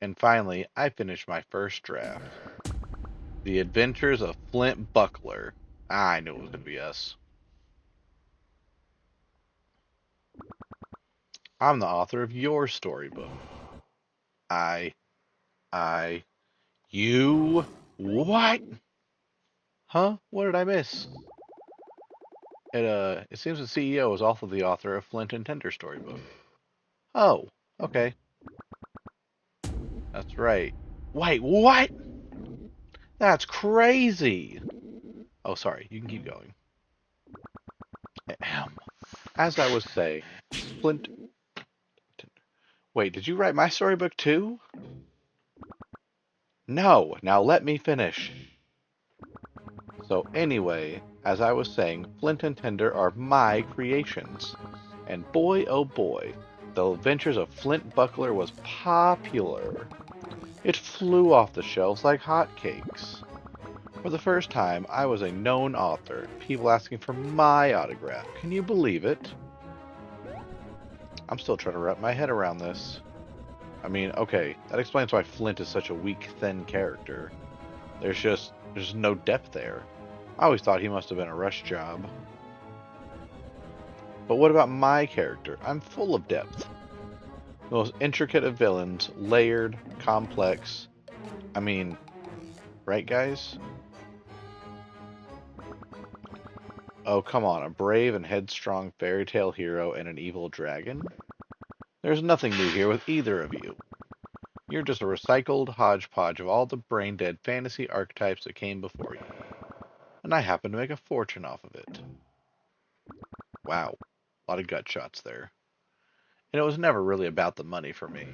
[SPEAKER 1] And finally, I finished my first draft. The Adventures of Flint Buckler. I knew it was going to be us. I'm the author of your storybook. I, I, you, what? Huh? What did I miss? It seems the CEO is also the author of Flint and Tender storybook. Oh, okay. That's right. Wait, what? That's crazy. Oh, sorry. You can keep going. Ahem. As I was saying, Flint. Wait, did you write my storybook too? No. Now let me finish. So anyway, as I was saying, Flint and Tender are my creations. And boy, oh boy, the Adventures of Flint Buckler was popular. It flew off the shelves like hotcakes. For the first time, I was a known author. People asking for my autograph. Can you believe it? I'm still trying to wrap my head around this. I mean, okay, that explains why Flint is such a weak, thin character. There's no depth there. I always thought he must have been a rush job. But what about my character? I'm full of depth. The most intricate of villains, layered, complex. I mean, right, guys? Oh, come on, a brave and headstrong fairy tale hero and an evil dragon? There's nothing new here with either of you. You're just a recycled hodgepodge of all the brain-dead fantasy archetypes that came before you. And I happen to make a fortune off of it. Wow, a lot of gut shots there. And it was never really about the money for me.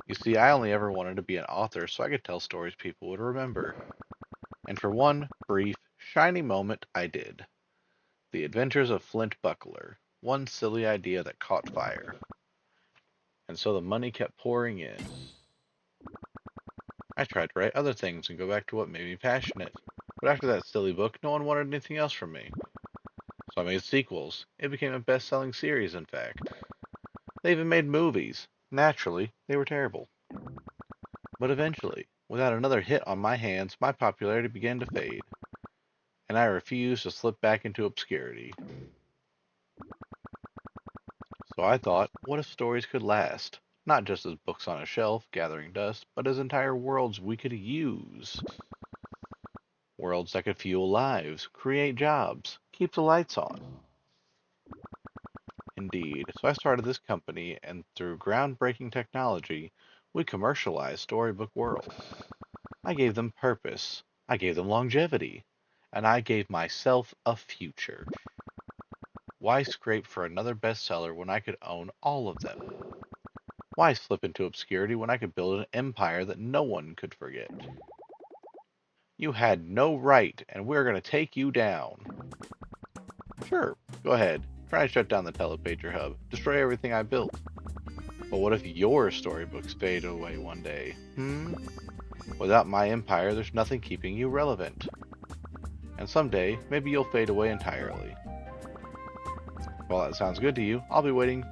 [SPEAKER 1] You see, I only ever wanted to be an author so I could tell stories people would remember. And for one brief, shiny moment, I did. The Adventures of Flint Buckler. One silly idea that caught fire. And so the money kept pouring in. I tried to write other things and go back to what made me passionate. But after that silly book, no one wanted anything else from me. So I made sequels. It became a best-selling series, in fact. They even made movies. Naturally, they were terrible. But eventually, without another hit on my hands, my popularity began to fade. And I refused to slip back into obscurity. So I thought, what if stories could last? Not just as books on a shelf, gathering dust, but as entire worlds we could use. Worlds that could fuel lives, create jobs, keep the lights on. Indeed. So I started this company, and through groundbreaking technology, we commercialized storybook worlds. I gave them purpose. I gave them longevity. And I gave myself a future. Why scrape for another bestseller when I could own all of them? Why slip into obscurity when I could build an empire that no one could forget? You had no right, and we're going to take you down. Sure, go ahead. Try and shut down the Telepager Hub. Destroy everything I built. But what if your storybooks fade away one day? Without my empire, there's nothing keeping you relevant. And someday, maybe you'll fade away entirely. Well, that sounds good to you. I'll be waiting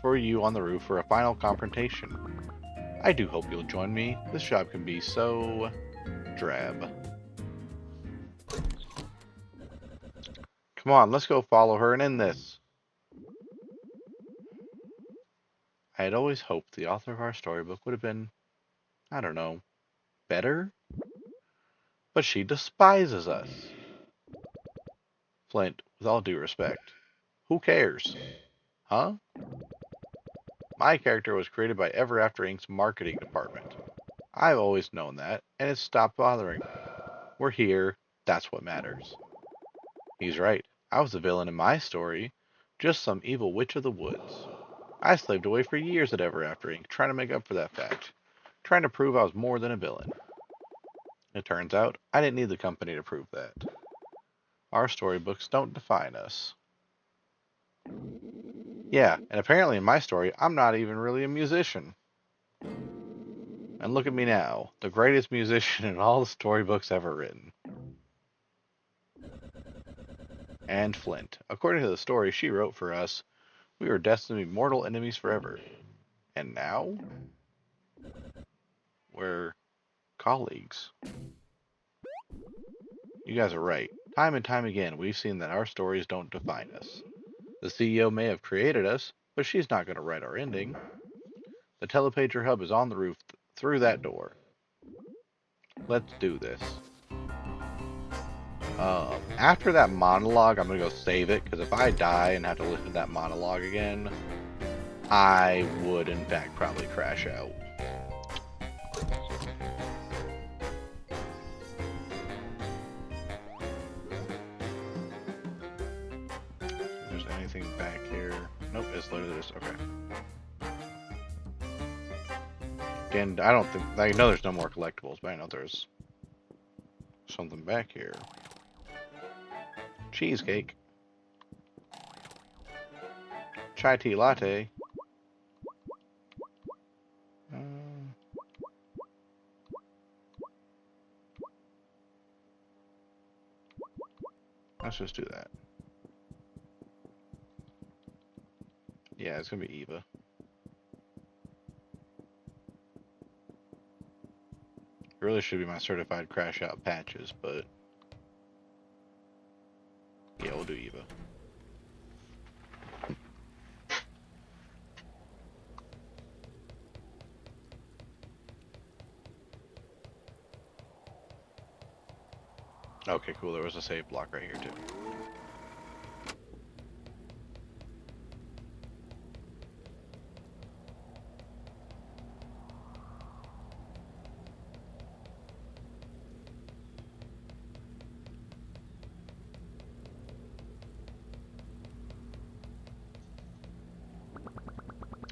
[SPEAKER 1] for you on the roof for a final confrontation. I do hope you'll join me. This job can be so drab. Come on, let's go follow her and end this. I had always hoped the author of our storybook would have been, I don't know, better? But she despises us. Flint, with all due respect, who cares? Huh? My character was created by Ever After Inc.'s marketing department. I've always known that, and it's stopped bothering me. We're here, that's what matters. He's right. I was a villain in my story, just some evil witch of the woods. I slaved away for years at Ever After Inc., trying to make up for that fact, trying to prove I was more than a villain. It turns out, I didn't need the company to prove that. Our storybooks don't define us. Yeah, and apparently in my story, I'm not even really a musician. And look at me now, the greatest musician in all the storybooks ever written. And Flint. According to the story she wrote for us, we were destined to be mortal enemies forever. And now? We're colleagues. You guys are right. Time and time again, we've seen that our stories don't define us. The CEO may have created us, but she's not going to write our ending. The Telepager Hub is on the roof through that door. Let's do this. After that monologue, I'm going to go save it, because if I die and have to listen to that monologue again, I would, in fact, probably crash out. If there's anything back here. Nope, it's literally just, okay. Again, I don't think, I know there's no more collectibles, but I know there's something back here. Cheesecake. Chai tea latte. Let's just do that. Yeah, it's gonna be Eva. It really should be my certified crash out patches, but yeah, we'll do Eva. Okay, cool. There was a save block right here, too.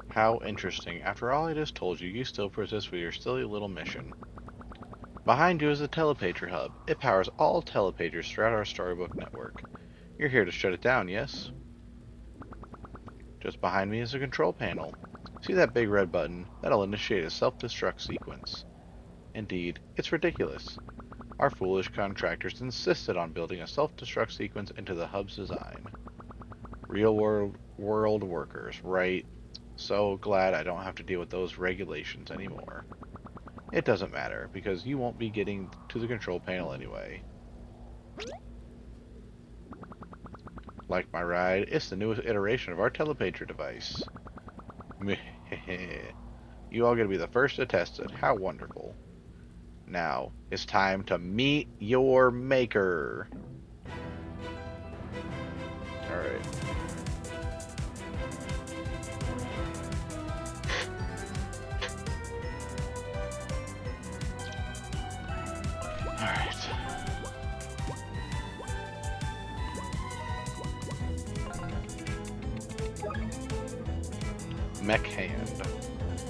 [SPEAKER 1] How interesting. After all I just told you, you still persist with your silly little mission. Behind you is the Telepager Hub. It powers all Telepagers throughout our storybook network. You're here to shut it down, yes? Just behind me is a control panel. See that big red button? That'll initiate a self-destruct sequence. Indeed, it's ridiculous. Our foolish contractors insisted on building a self-destruct sequence into the hub's design. Real world workers, right? So glad I don't have to deal with those regulations anymore. It doesn't matter, because you won't be getting to the control panel anyway. Like my ride, it's the newest iteration of our Telepager device. You all get to be the first to test it. How wonderful. Now, it's time to meet your maker. Alright. Mech Hand.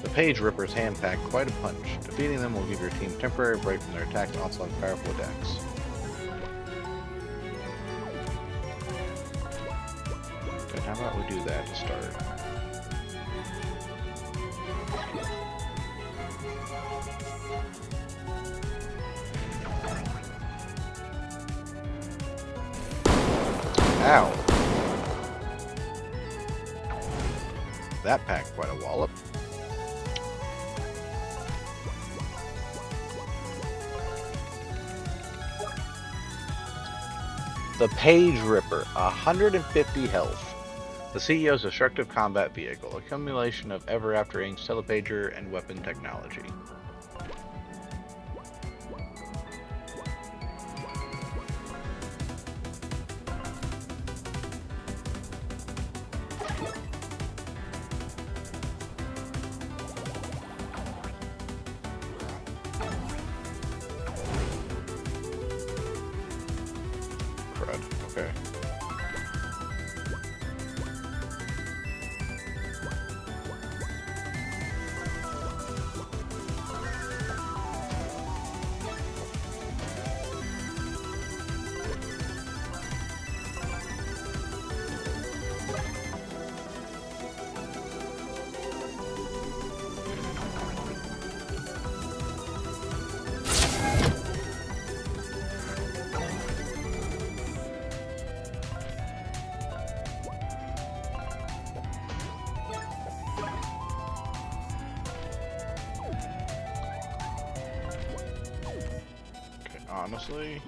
[SPEAKER 1] The Page Rippers hand pack quite a punch. Defeating them will give your team temporary break from their attacks, onslaught, and powerful attacks. Then how about we do that to start? Ow! That packed quite a wallop. The Page Ripper, 150 health. The CEO's destructive combat vehicle, a combination of Ever After Inc.'s telepager and weapon technology. Okay. Honestly,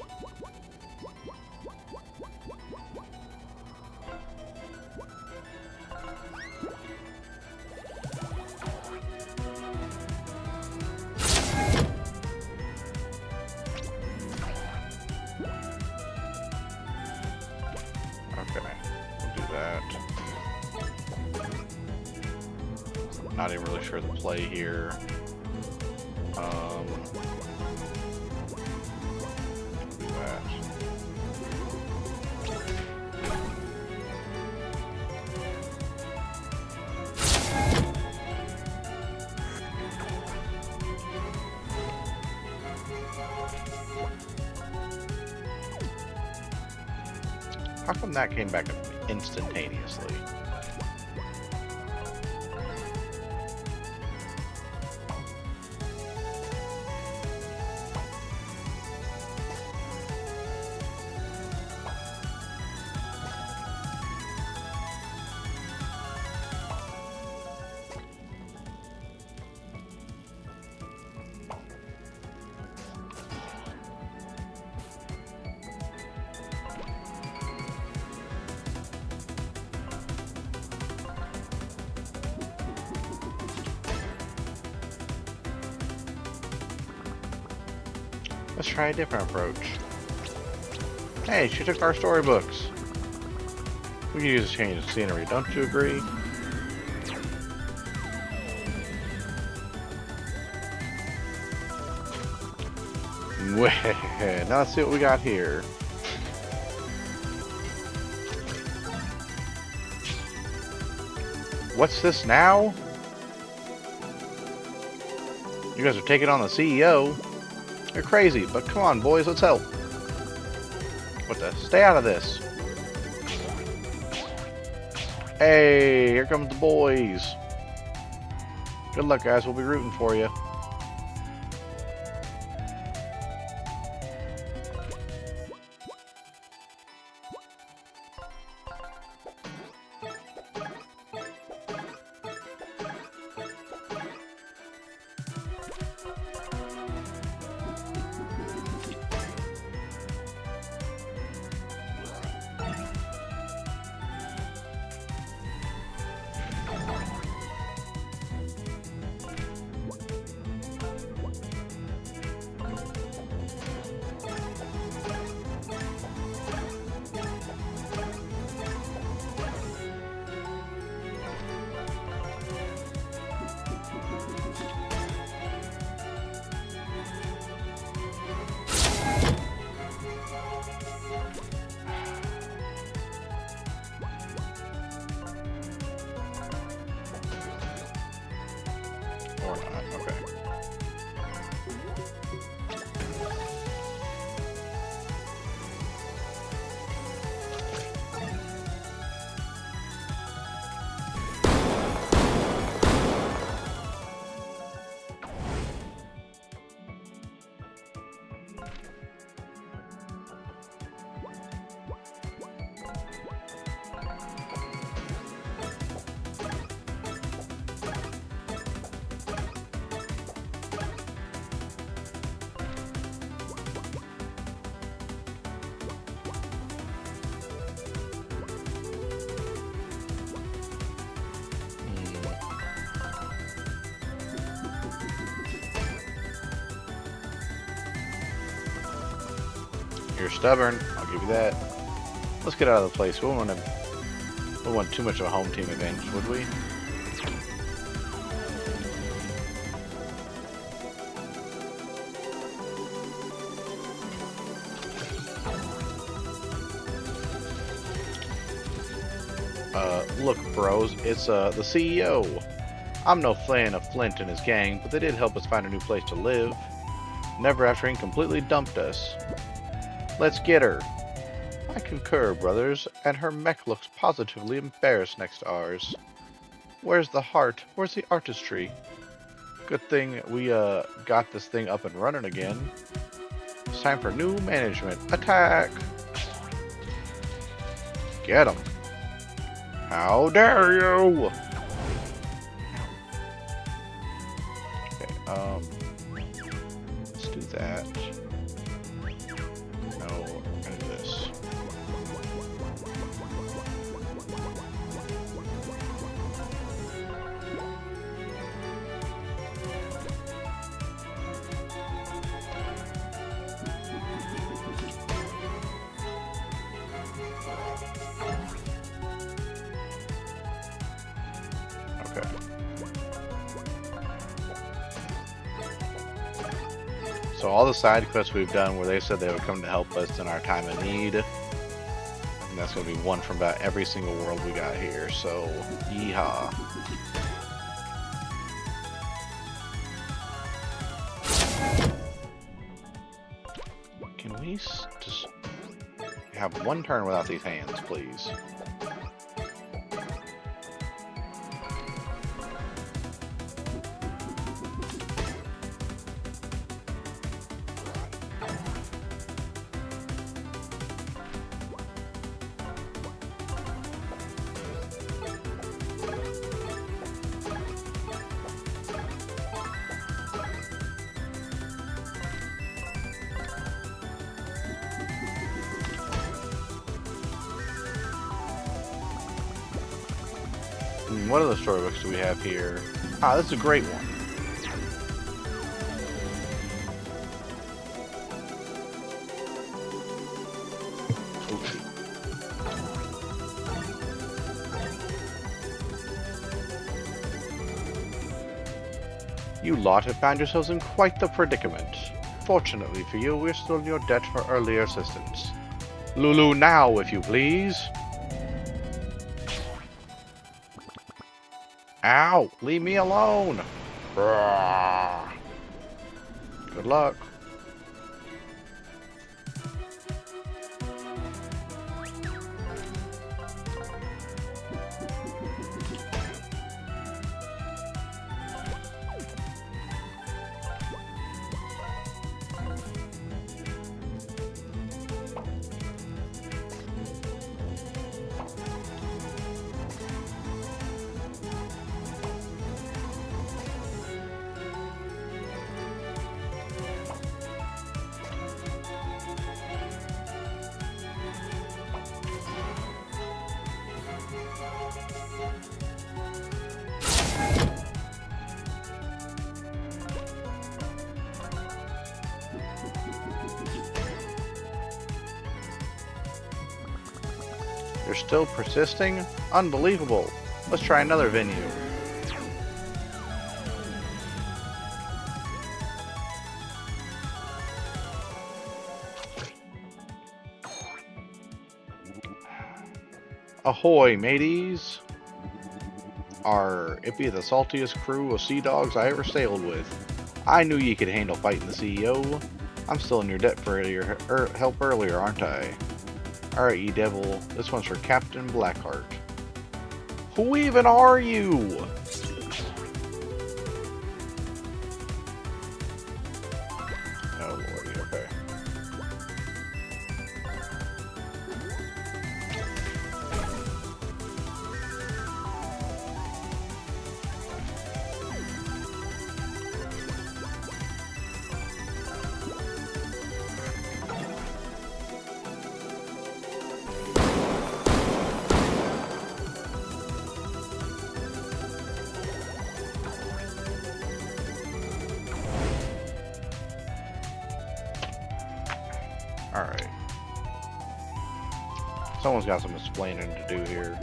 [SPEAKER 1] okay, we'll do that. Not even really sure the play here. How come that came back instantaneously? Let's try a different approach. Hey, she took our storybooks. We can use a change of scenery, don't you agree? Now let's see what we got here. What's this now? You guys are taking on the CEO. You're crazy, but come on, boys, let's help. What the? Stay out of this. Hey, here comes the boys. Good luck, guys. We'll be rooting for you. You're stubborn. I'll give you that. Let's get out of the place. We wouldn't want too much of a home team advantage, would we? Look, bros, it's the CEO. I'm no fan of Flint and his gang, but they did help us find a new place to live. Never after he completely dumped us. Let's get her. I concur, brothers, and her mech looks positively embarrassed next to ours. Where's the heart? Where's the artistry? Good thing we got this thing up and running again. It's time for new management. Attack! Get him! How dare you! Okay, let's do that. No, and this. Okay. So all the side quests we've done where they said they would come to help us in our time of need. And that's going to be one from about every single world we got here. So, yeehaw. Can we just have one turn without these hands, please? What other storybooks do we have here? Ah, this is a great one. You lot have found yourselves in quite the predicament. Fortunately for you, we're still in your debt for earlier assistance. Lulu now, if you please. Ow! Leave me alone! Good luck. You're still persisting? Unbelievable. Let's try another venue. Ahoy, mateys! It be the saltiest crew of sea dogs I ever sailed with. I knew ye could handle fighting the CEO. I'm still in your debt for your help earlier, aren't I? Alright, ye devil. This one's for Captain Blackheart. Who even are you? Oh lordy, okay. Alright. Someone's got some explaining to do here.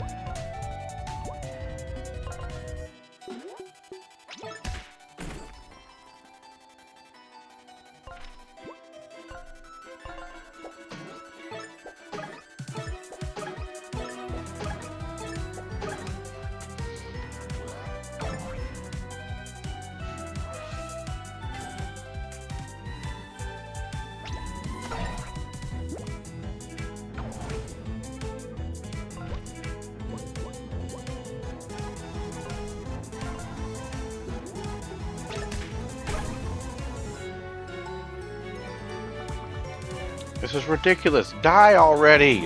[SPEAKER 1] This is ridiculous. Die already!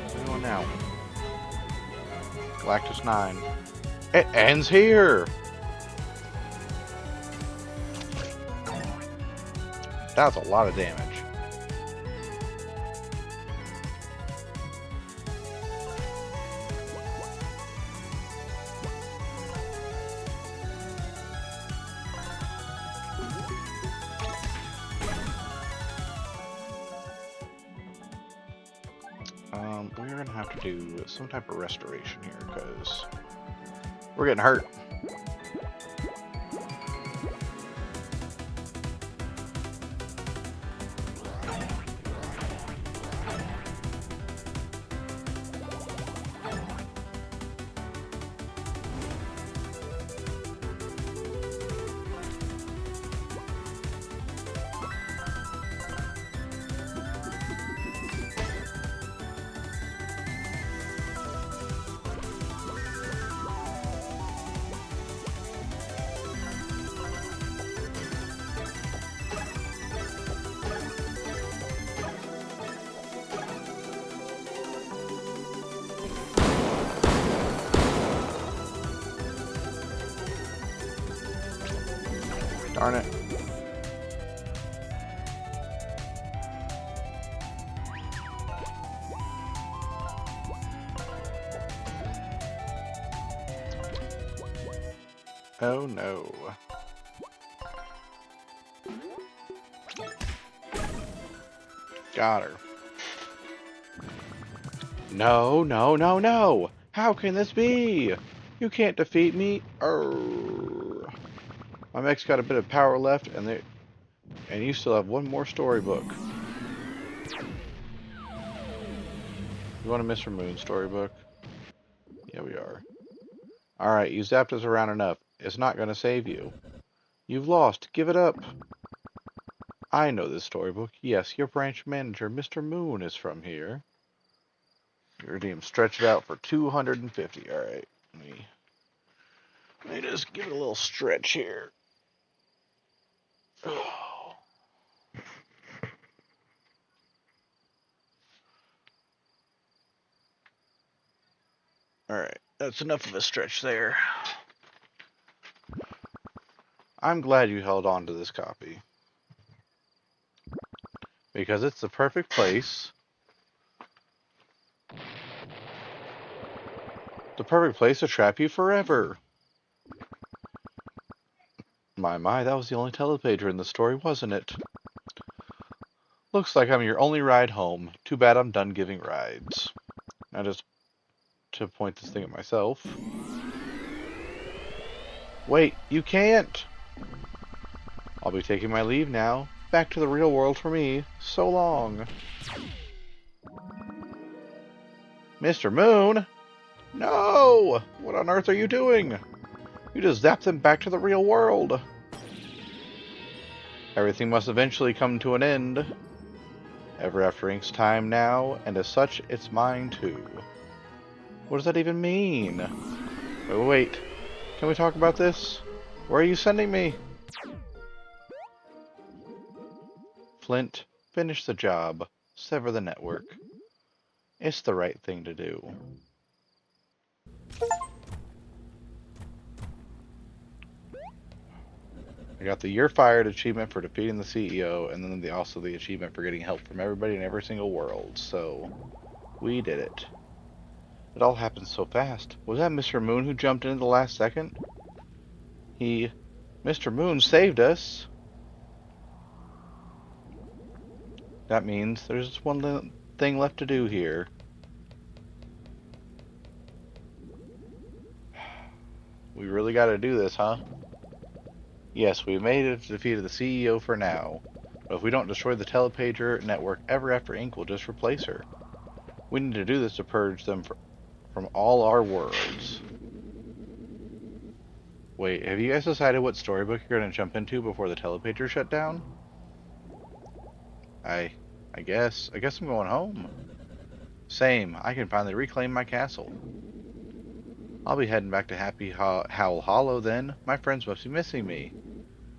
[SPEAKER 1] What's going on now? Galactus 9. It ends here! That's a lot of damage. We're gonna have to do some type of restoration here because we're getting hurt. Darn it. Oh no. Got her. No, no, no, no! How can this be? You can't defeat me. My mech's got a bit of power left, and you still have one more storybook. You want a Mr. Moon storybook? Yeah, we are. Alright, you zapped us around enough. It's not going to save you. You've lost. Give it up. I know this storybook. Yes, your branch manager, Mr. Moon, is from here. Your team stretch it out for 250. Alright, let me just give it a little stretch here. Oh. Alright, that's enough of a stretch there. I'm glad you held on to this copy. Because it's the perfect place. The perfect place to trap you forever. My, that was the only telepager in the story, wasn't it? Looks like I'm your only ride home. Too bad I'm done giving rides. Now just to point this thing at myself. Wait, you can't! I'll be taking my leave now. Back to the real world for me. So long. Mr. Moon? No! What on earth are you doing? You just zapped them back to the real world. Everything must eventually come to an end. Ever After Inc.'s time now, and as such, it's mine too. What does that even mean? Wait. Can we talk about this? Where are you sending me? Flint, finish the job. Sever the network. It's the right thing to do. I got the You're Fired achievement for defeating the CEO, and then also the achievement for getting help from everybody in every single world, so we did it. It all happened so fast. Was that Mr. Moon who jumped in at the last second? Mr. Moon saved us. That means there's one thing left to do here. We really got to do this, huh? Yes, we made it to defeat the CEO for now. But if we don't destroy the telepager network ever after Inc. will just replace her. We need to do this to purge them from all our worlds. Wait, have you guys decided what storybook you're going to jump into before the telepager shut down? I guess I'm going home. Same, I can finally reclaim my castle. I'll be heading back to Happy Howl Hollow then. My friends must be missing me.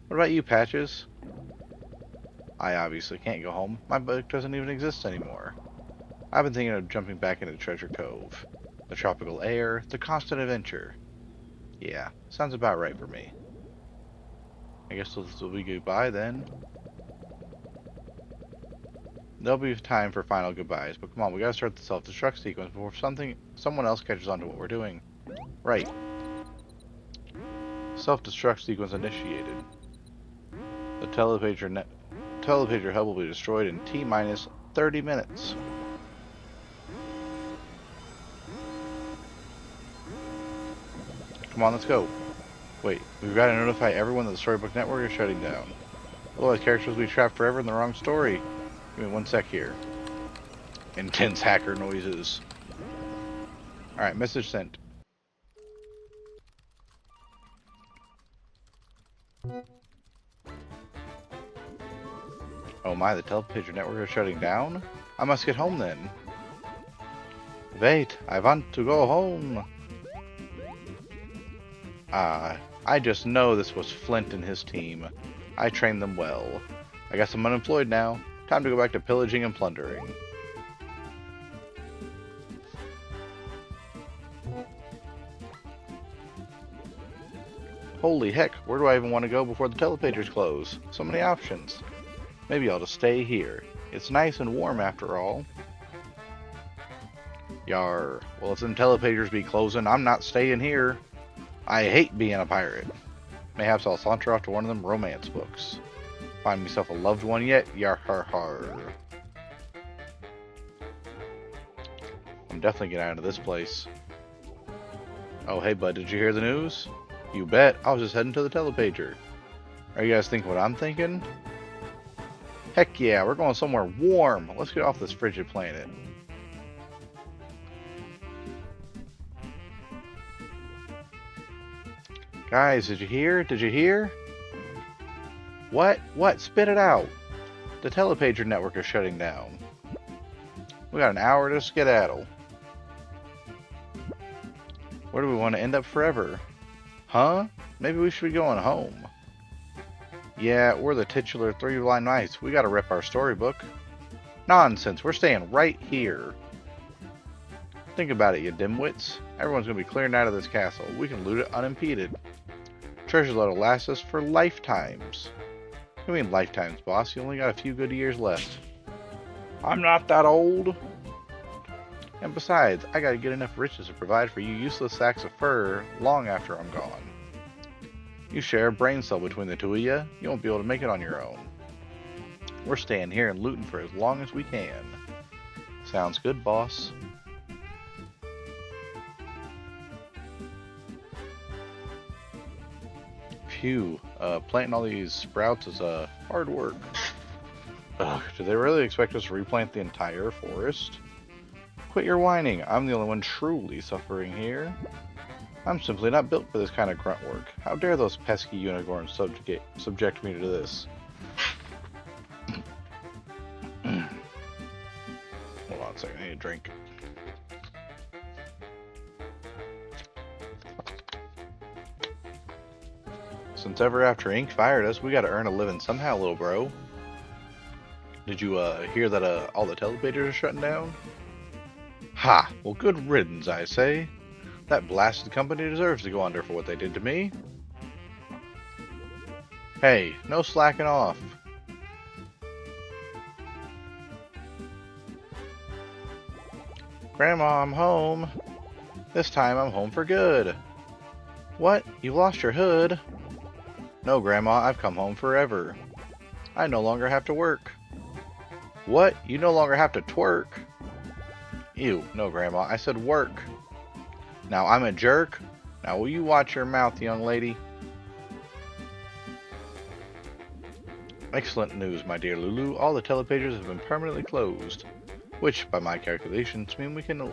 [SPEAKER 1] What about you, Patches? I obviously can't go home. My book doesn't even exist anymore. I've been thinking of jumping back into Treasure Cove. The tropical air, the constant adventure. Yeah, sounds about right for me. I guess this will be goodbye then. There'll be time for final goodbyes, but come on, we gotta start the self-destruct sequence before someone else catches on to what we're doing. Right. Self-destruct sequence initiated. The telepager hub will be destroyed in T-minus 30 minutes. Come on, let's go. Wait, we've got to notify everyone that the Storybook Network is shutting down. Otherwise, characters will be trapped forever in the wrong story. Give me one sec here. Intense hacker noises. Alright, message sent. Oh my, the telepager network is shutting down? I must get home then. Wait, I want to go home. I just know this was Flint and his team. I trained them well. I guess I'm unemployed now. Time to go back to pillaging and plundering. Holy heck, where do I even want to go before the telepagers close? So many options. Maybe I'll just stay here. It's nice and warm after all. Yar. Well, if them telepagers be closing, I'm not staying here. I hate being a pirate. Mayhaps I'll saunter off to one of them romance books. Find myself a loved one yet? Yar har har. I'm definitely getting out of this place. Oh, hey bud, did you hear the news? You bet. I was just heading to the telepager. Are you guys thinking what I'm thinking? Heck yeah, we're going somewhere warm. Let's get off this frigid planet. Guys, did you hear? Did you hear? What? What? Spit it out. The telepager network is shutting down. We got an hour to skedaddle. Where do we want to end up forever? Huh? Maybe we should be going home. Yeah, we're the titular Three Blind Mice. We gotta rep our storybook. Nonsense, we're staying right here. Think about it, you dimwits. Everyone's gonna be clearing out of this castle. We can loot it unimpeded. Treasure that'll last us for lifetimes. I mean lifetimes, boss. You only got a few good years left. I'm not that old. And besides, I gotta get enough riches to provide for you useless sacks of fur long after I'm gone. You share a brain cell between the two of you, you won't be able to make it on your own. We're staying here and looting for as long as we can. Sounds good, boss. Phew, planting all these sprouts is hard work. Ugh, do they really expect us to replant the entire forest? Quit your whining, I'm the only one truly suffering here. I'm simply not built for this kind of grunt work. How dare those pesky unicorns subject me to this? Hold on a second, I need a drink. Since Ever After Inc. fired us, we gotta earn a living somehow, little bro. Did you hear that all the telepagers are shutting down? Ha! Well, good riddance, I say. That blasted company deserves to go under for what they did to me. Hey, no slacking off. Grandma, I'm home. This time I'm home for good. What? You lost your hood? No, Grandma, I've come home forever. I no longer have to work. What? You no longer have to twerk? Ew, no, Grandma. I said work. Now I'm a jerk. Now will you watch your mouth, young lady? Excellent news, my dear Lulu. All the telepages have been permanently closed, which, by my calculations, mean we can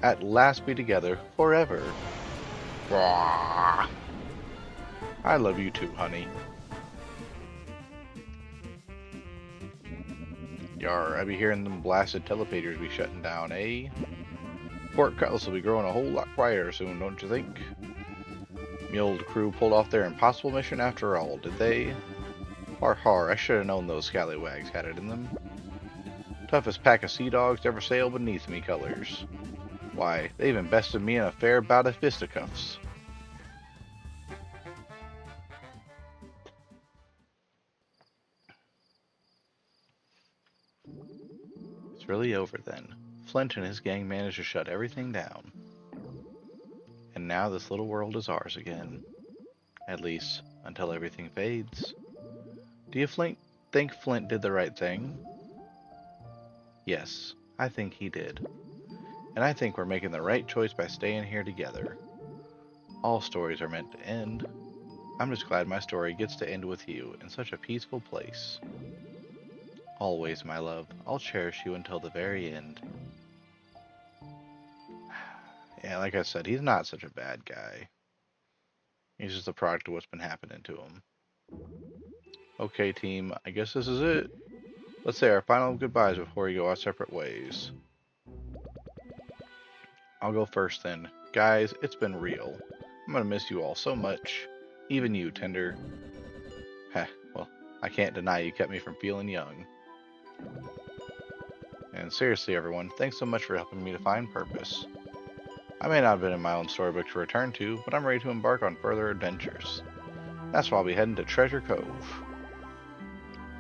[SPEAKER 1] at last be together forever. I love you too, honey. Yar, I be hearing them blasted telepagers be shutting down, eh? Port Cutlass will be growing a whole lot quieter soon, don't you think? The old crew pulled off their impossible mission after all, did they? Har har, I should have known those scallywags had it in them. Toughest pack of sea dogs to ever sail beneath me colors. Why, they even bested me in a fair bout of fisticuffs. It's really over then. Flint and his gang managed to shut everything down. And now this little world is ours again. At least, until everything fades. Do you think Flint did the right thing? Yes, I think he did. And I think we're making the right choice by staying here together. All stories are meant to end. I'm just glad my story gets to end with you in such a peaceful place. Always, my love, I'll cherish you until the very end. Yeah, like I said, he's not such a bad guy. He's just a product of what's been happening to him. Okay, team, I guess this is it. Let's say our final goodbyes before we go our separate ways. I'll go first then. Guys, it's been real. I'm gonna miss you all so much. Even you, Tender. Heh, well, I can't deny you kept me from feeling young. And seriously, everyone, thanks so much for helping me to find purpose. I may not have been in my own storybook to return to, but I'm ready to embark on further adventures. That's why I'll be heading to Treasure Cove.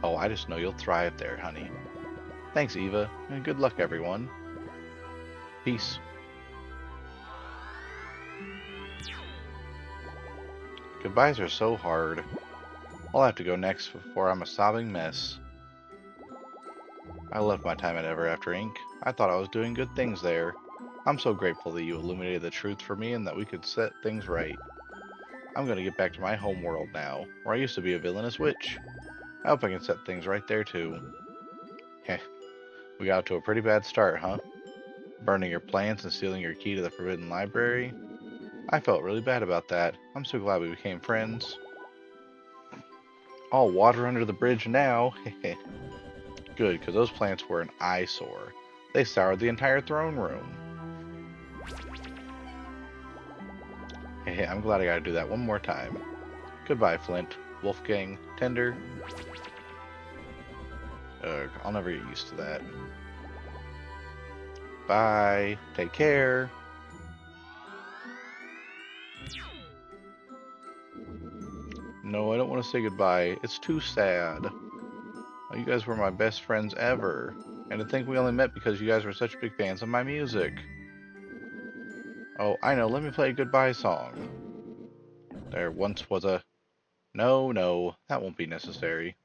[SPEAKER 1] Oh, I just know you'll thrive there, honey. Thanks, Eva, and good luck, everyone. Peace. Goodbyes are so hard. I'll have to go next before I'm a sobbing mess. I loved my time at Ever After Inc. I thought I was doing good things there. I'm so grateful that you illuminated the truth for me and that we could set things right. I'm gonna get back to my home world now, where I used to be a villainous witch. I hope I can set things right there too. Heh, we got to a pretty bad start, huh? Burning your plants and stealing your key to the Forbidden Library. I felt really bad about that. I'm so glad we became friends. All water under the bridge now. Good, because those plants were an eyesore. They soured the entire throne room. Hey, I'm glad I gotta do that one more time. Goodbye, Flint, Wolfgang, Tender. Ugh, I'll never get used to that. Bye. Take care. No, I don't want to say goodbye. It's too sad. You guys were my best friends ever. And to think we only met because you guys were such big fans of my music. Oh, I know. Let me play a goodbye song. There once was a... No, that won't be necessary.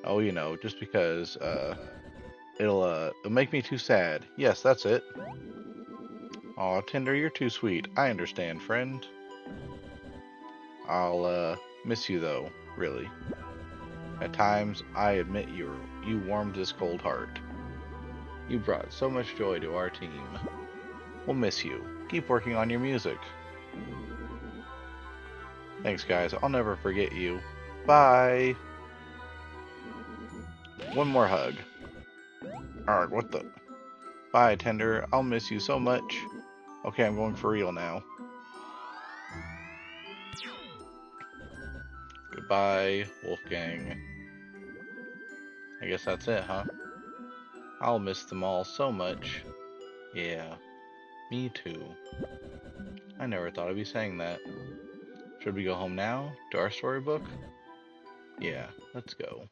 [SPEAKER 1] Oh, you know, just because, it'll make me too sad. Yes, that's it. Aw, Tinder, you're too sweet. I understand, friend. I'll, miss you, though, really. At times, I admit you warmed this cold heart. You brought so much joy to our team. We'll miss you. Keep working on your music. Thanks, guys. I'll never forget you. Bye! One more hug. Alright, what the... Bye, Tender. I'll miss you so much. Okay, I'm going for real now. Goodbye, Wolfgang. I guess that's it, huh? I'll miss them all so much. Yeah, me too. I never thought I'd be saying that. Should we go home now? To our storybook? Yeah, let's go.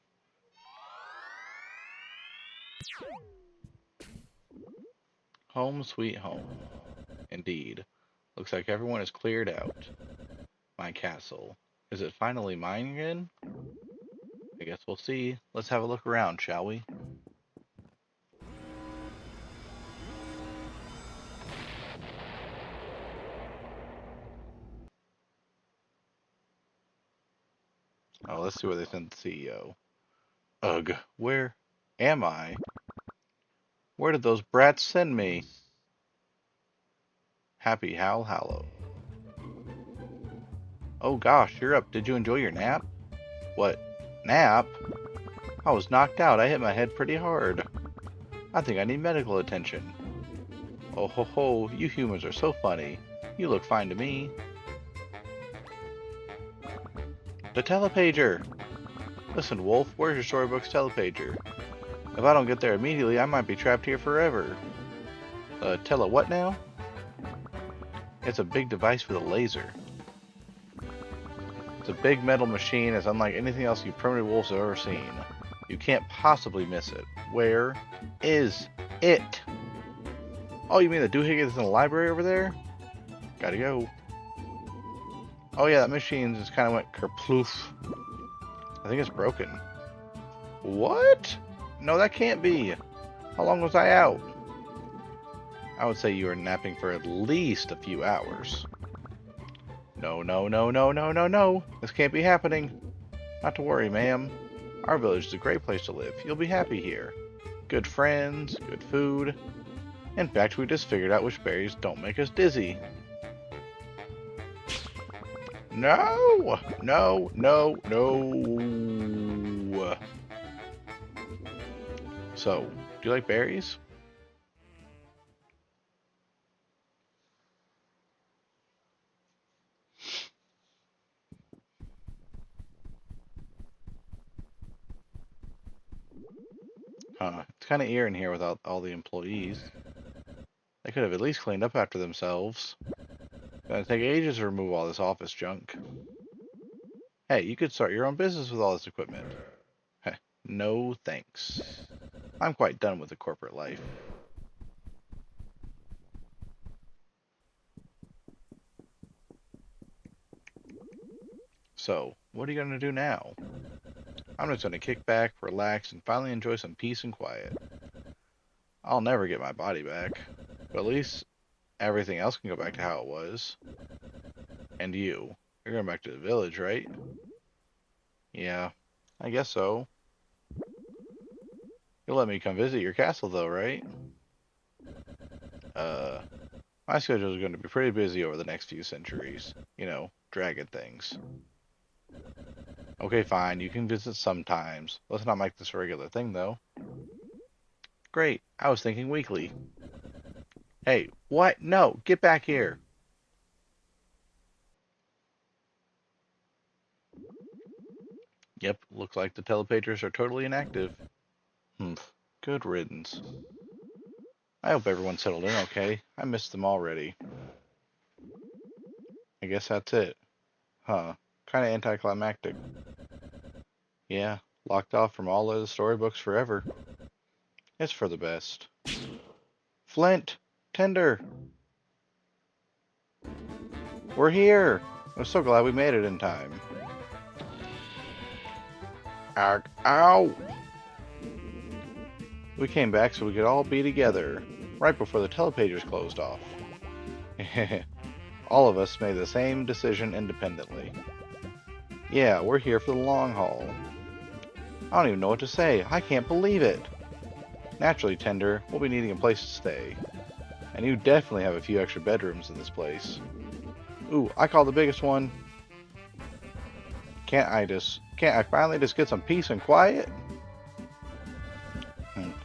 [SPEAKER 1] Home sweet home. Indeed. Looks like everyone is cleared out. My castle. Is it finally mine again? I guess we'll see. Let's have a look around, shall we? Oh, let's see where they sent the CEO. Ugh, where am I? Where did those brats send me? Happy Hal Hallow. Oh gosh, you're up. Did you enjoy your nap? What? Nap? I was knocked out. I hit my head pretty hard. I think I need medical attention. Oh ho ho, you humans are so funny. You look fine to me. The telepager! Listen, Wolf, where's your storybook's telepager? If I don't get there immediately, I might be trapped here forever. Tele what now? It's a big device with a laser. It's a big metal machine as unlike anything else you primitive wolves have ever seen. You can't possibly miss it. Where is it? Oh, you mean the doohickey that's in the library over there? Gotta go. Oh yeah, that machine just kind of went kerploof. I think it's broken. What? No, that can't be. How long was I out? I would say you were napping for at least a few hours. No, no, no, no, no, no, no. This can't be happening. Not to worry, ma'am. Our village is a great place to live. You'll be happy here. Good friends, good food. In fact, we just figured out which berries don't make us dizzy. No! No, no, no. So, do you like berries? It's kind of eerie in here without all the employees. They could have at least cleaned up after themselves. Gonna take ages to remove all this office junk. Hey, you could start your own business with all this equipment. Heh, no thanks. I'm quite done with the corporate life. So, what are you gonna do now? I'm just gonna kick back, relax, and finally enjoy some peace and quiet. I'll never get my body back, but at least everything else can go back to how it was. And you're going back to the village, right? Yeah, I guess so. You'll let me come visit your castle though, right? Uh, my schedule is going to be pretty busy over the next few centuries. You know, dragon things. Okay, fine, you can visit sometimes. Let's not make this a regular thing though. Great, I was thinking weekly. Hey, what? No, get back here. Yep, looks like the telepagers are totally inactive. Humph, good riddance. I hope everyone's settled in okay. I missed them already. I guess that's it. Huh. Kinda anticlimactic. Yeah, locked off from all of the storybooks forever. It's for the best. Flint! Tender! We're here! I'm so glad we made it in time. Arg! Ow! We came back so we could all be together, right before the telepagers closed off. All of us made the same decision independently. Yeah, we're here for the long haul. I don't even know what to say. I can't believe it. Naturally, Tender, we'll be needing a place to stay. And you definitely have a few extra bedrooms in this place. Ooh, I call the biggest one. Can't I finally just get some peace and quiet?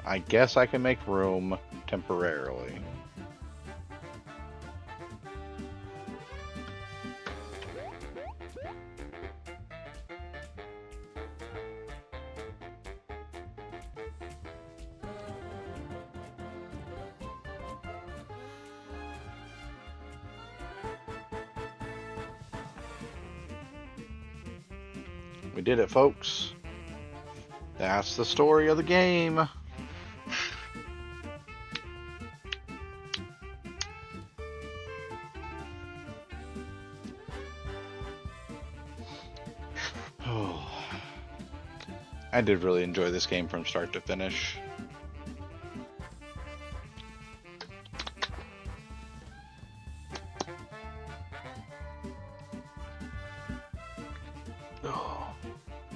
[SPEAKER 1] I guess I can make room temporarily. We did it, folks. That's the story of the game. Oh, I did really enjoy this game from start to finish. Oh.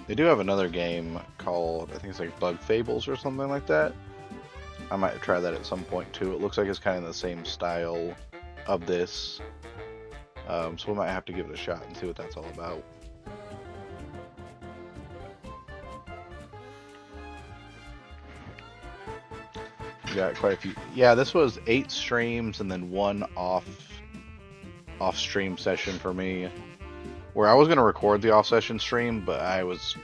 [SPEAKER 1] They do have another game called, I think it's like Bug Fables or something like that. I might try that at some point too. It looks like it's kind of the same style of this. So we might have to give it a shot and see what that's all about. Got quite a few. Yeah, this was 8 streams and then 1 off stream session for me, where I was going to record the off session stream, but I was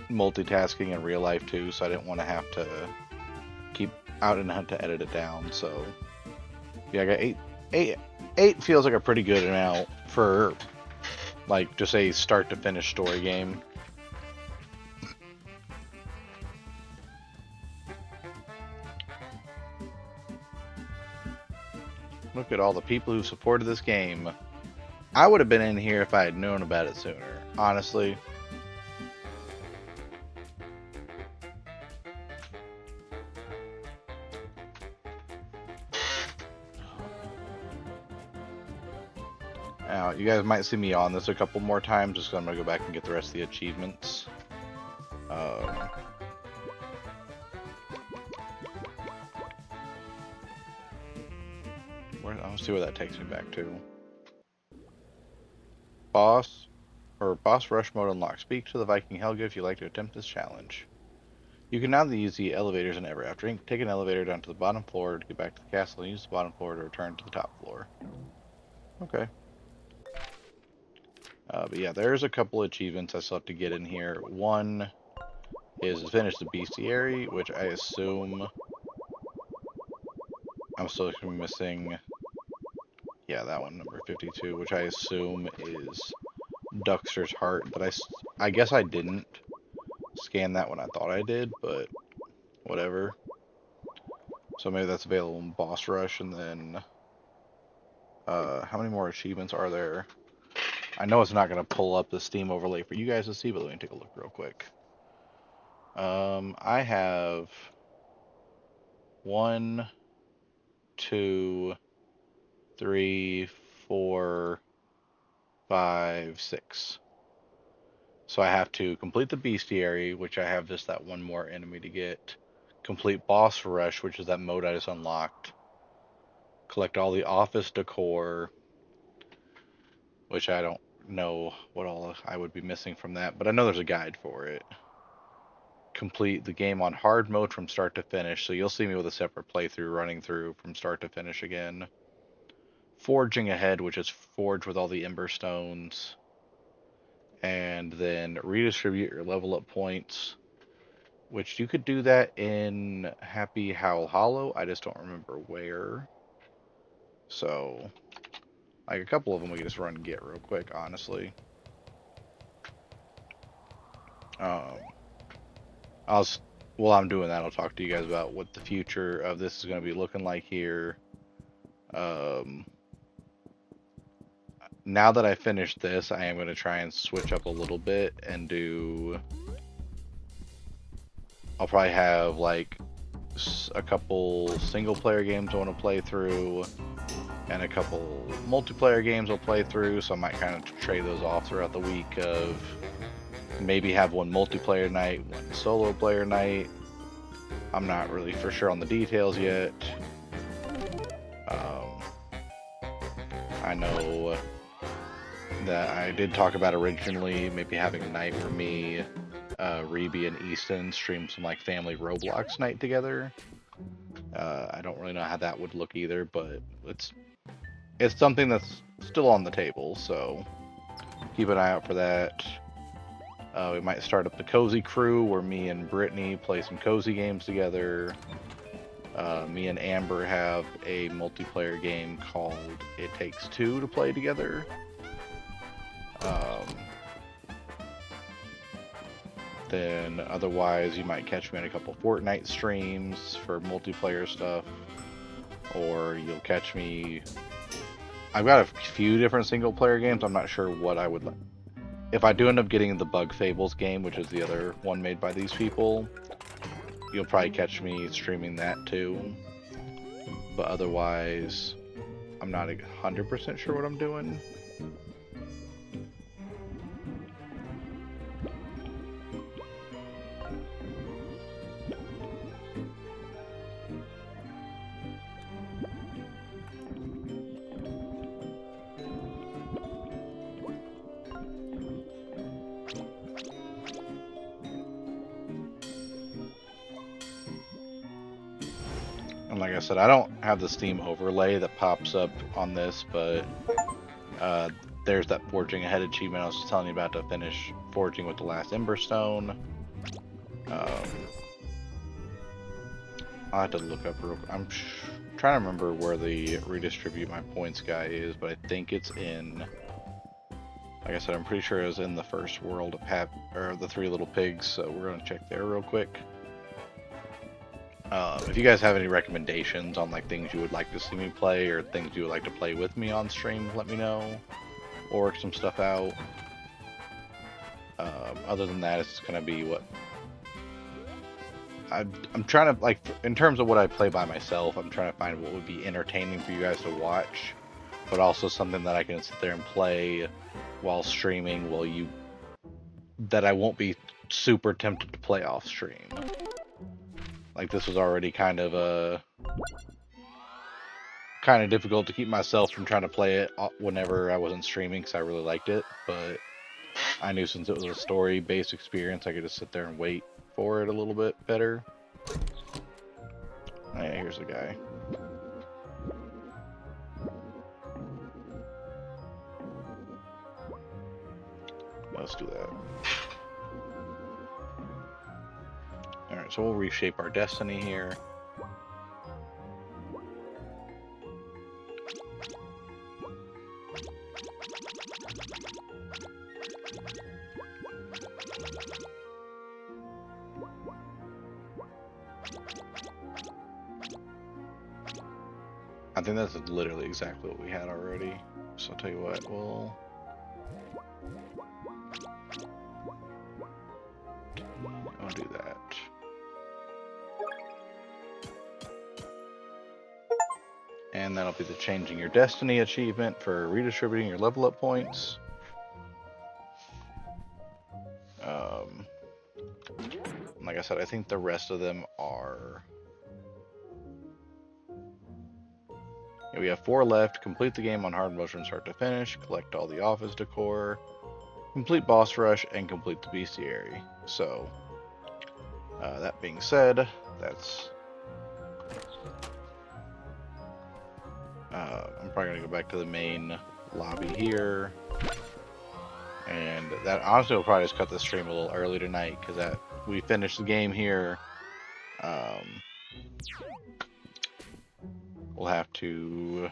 [SPEAKER 1] multitasking in real life too, so I didn't want to have to keep out and hunt to edit it down. So yeah, I got 8 feels like a pretty good amount for like just a start to finish story game. Look at all the people who supported this game. I would have been in here if I had known about it sooner, honestly. Now, you guys might see me on this a couple more times, just because I'm going to go back and get the rest of the achievements. I'll see where that takes me back to. Boss rush mode unlocked. Speak to the Viking Helga if you'd like to attempt this challenge. You can now use the elevators in Everafter. Take an elevator down to the bottom floor to get back to the castle and use the bottom floor to return to the top floor. Okay. But yeah, there's a couple achievements I still have to get in here. One is to finish the bestiary, which I assume I'm still missing. Yeah, that one, number 52, which I assume is Duxter's Heart, but I guess I didn't scan that when I thought I did, but whatever. So maybe that's available in Boss Rush, and then how many more achievements are there? I know it's not going to pull up the Steam overlay for you guys to see, but let me take a look real quick. I have 1, 2, 3, 4, 5, 6. So I have to complete the bestiary, which I have just that one more enemy to get. Complete Boss Rush, which is that mode I just unlocked. Collect all the office decor, which I don't know what all I would be missing from that, but I know there's a guide for it. Complete the game on hard mode from start to finish, so you'll see me with a separate playthrough running through from start to finish again. Forging ahead, which is forge with all the ember stones. And then redistribute your level up points, which you could do that in Happy Howl Hollow. I just don't remember where. So, like a couple of them we can just run and get real quick, honestly. While I'm doing that, I'll talk to you guys about what the future of this is going to be looking like here. Now that I finished this, I am going to try and switch up a little bit and do... I'll probably have like a couple single player games I want to play through and a couple multiplayer games I'll play through, so I might kind of trade those off throughout the week of maybe have one multiplayer night, one solo player night. I'm not really for sure on the details yet. I know that I did talk about originally maybe having a night where me, Reby, and Easton stream some like family Roblox night together. I don't really know how that would look either, but it's something that's still on the table, so keep an eye out for that. We might start up the Cozy Crew, where me and Brittany play some cozy games together. Me and Amber have a multiplayer game called It Takes Two to play together. Then otherwise, you might catch me in a couple Fortnite streams for multiplayer stuff, or you'll catch me. I've got a few different single player games. I'm not sure what I would like. If I do end up getting the Bug Fables game, which is the other one made by these people, you'll probably catch me streaming that too. But otherwise, I'm not 100% sure what I'm doing. And like I said, I don't have the Steam overlay that pops up on this, but uh, there's that Forging Ahead achievement I was telling you about to finish forging with the last Emberstone. I'll have to look up real quick. I'm trying to remember where the redistribute my points guy is, but I think it's in. Like I said, I'm pretty sure it was in the first world of or the Three Little Pigs, so we're gonna check there real quick. If you guys have any recommendations on like things you would like to see me play or things you would like to play with me on stream, let me know. Or work some stuff out. Other than that, it's gonna be what I'm trying to like in terms of what I play by myself. I'm trying to find what would be entertaining for you guys to watch, but also something that I can sit there and play while streaming. That I won't be super tempted to play off stream. Like this was already kind of difficult to keep myself from trying to play it whenever I wasn't streaming because I really liked it, but I knew since it was a story-based experience, I could just sit there and wait for it a little bit better. Alright, here's the guy. Let's do that. Alright, so we'll reshape our destiny here. I think that's literally exactly what we had already. So I'll tell you what, we'll do that. And that'll be the changing your destiny achievement for redistributing your level up points. Like I said, I think the rest of them are... Yeah, we have 4 left. Complete the game on hard mode from start to finish. Collect all the office decor. Complete boss rush and complete the bestiary. So, that being said, that's... I'm probably going to go back to the main lobby here. And that honestly will probably just cut the stream a little early tonight because we finished the game here. We'll have to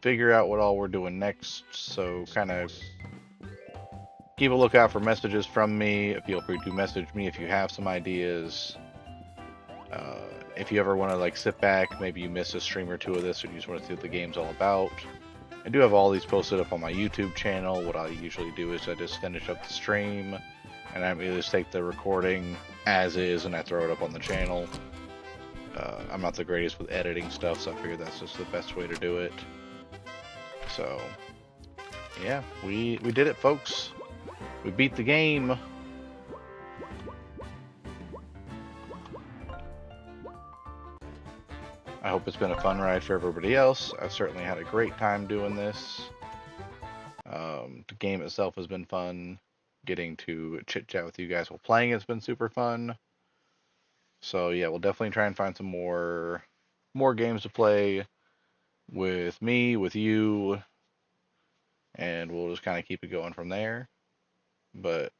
[SPEAKER 1] figure out what all we're doing next. So kind of keep a lookout for messages from me. Feel free to message me if you have some ideas. If you ever want to like sit back, maybe you missed a stream or two of this and you just want to see what the game's all about. I do have all these posted up on my YouTube channel. What I usually do is I just finish up the stream and I just take the recording as is and I throw it up on the channel. I'm not the greatest with editing stuff, so I figured that's just the best way to do it. So, yeah, we did it, folks. We beat the game. I hope it's been a fun ride for everybody else. I've certainly had a great time doing this. The game itself has been fun. Getting to chit-chat with you guys while playing has been super fun. So yeah, we'll definitely try and find some more games to play with me, with you, and we'll just kind of keep it going from there. But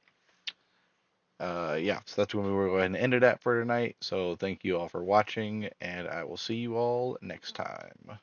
[SPEAKER 1] yeah, so that's when we will go ahead and end it at for tonight. So thank you all for watching, and I will see you all next time.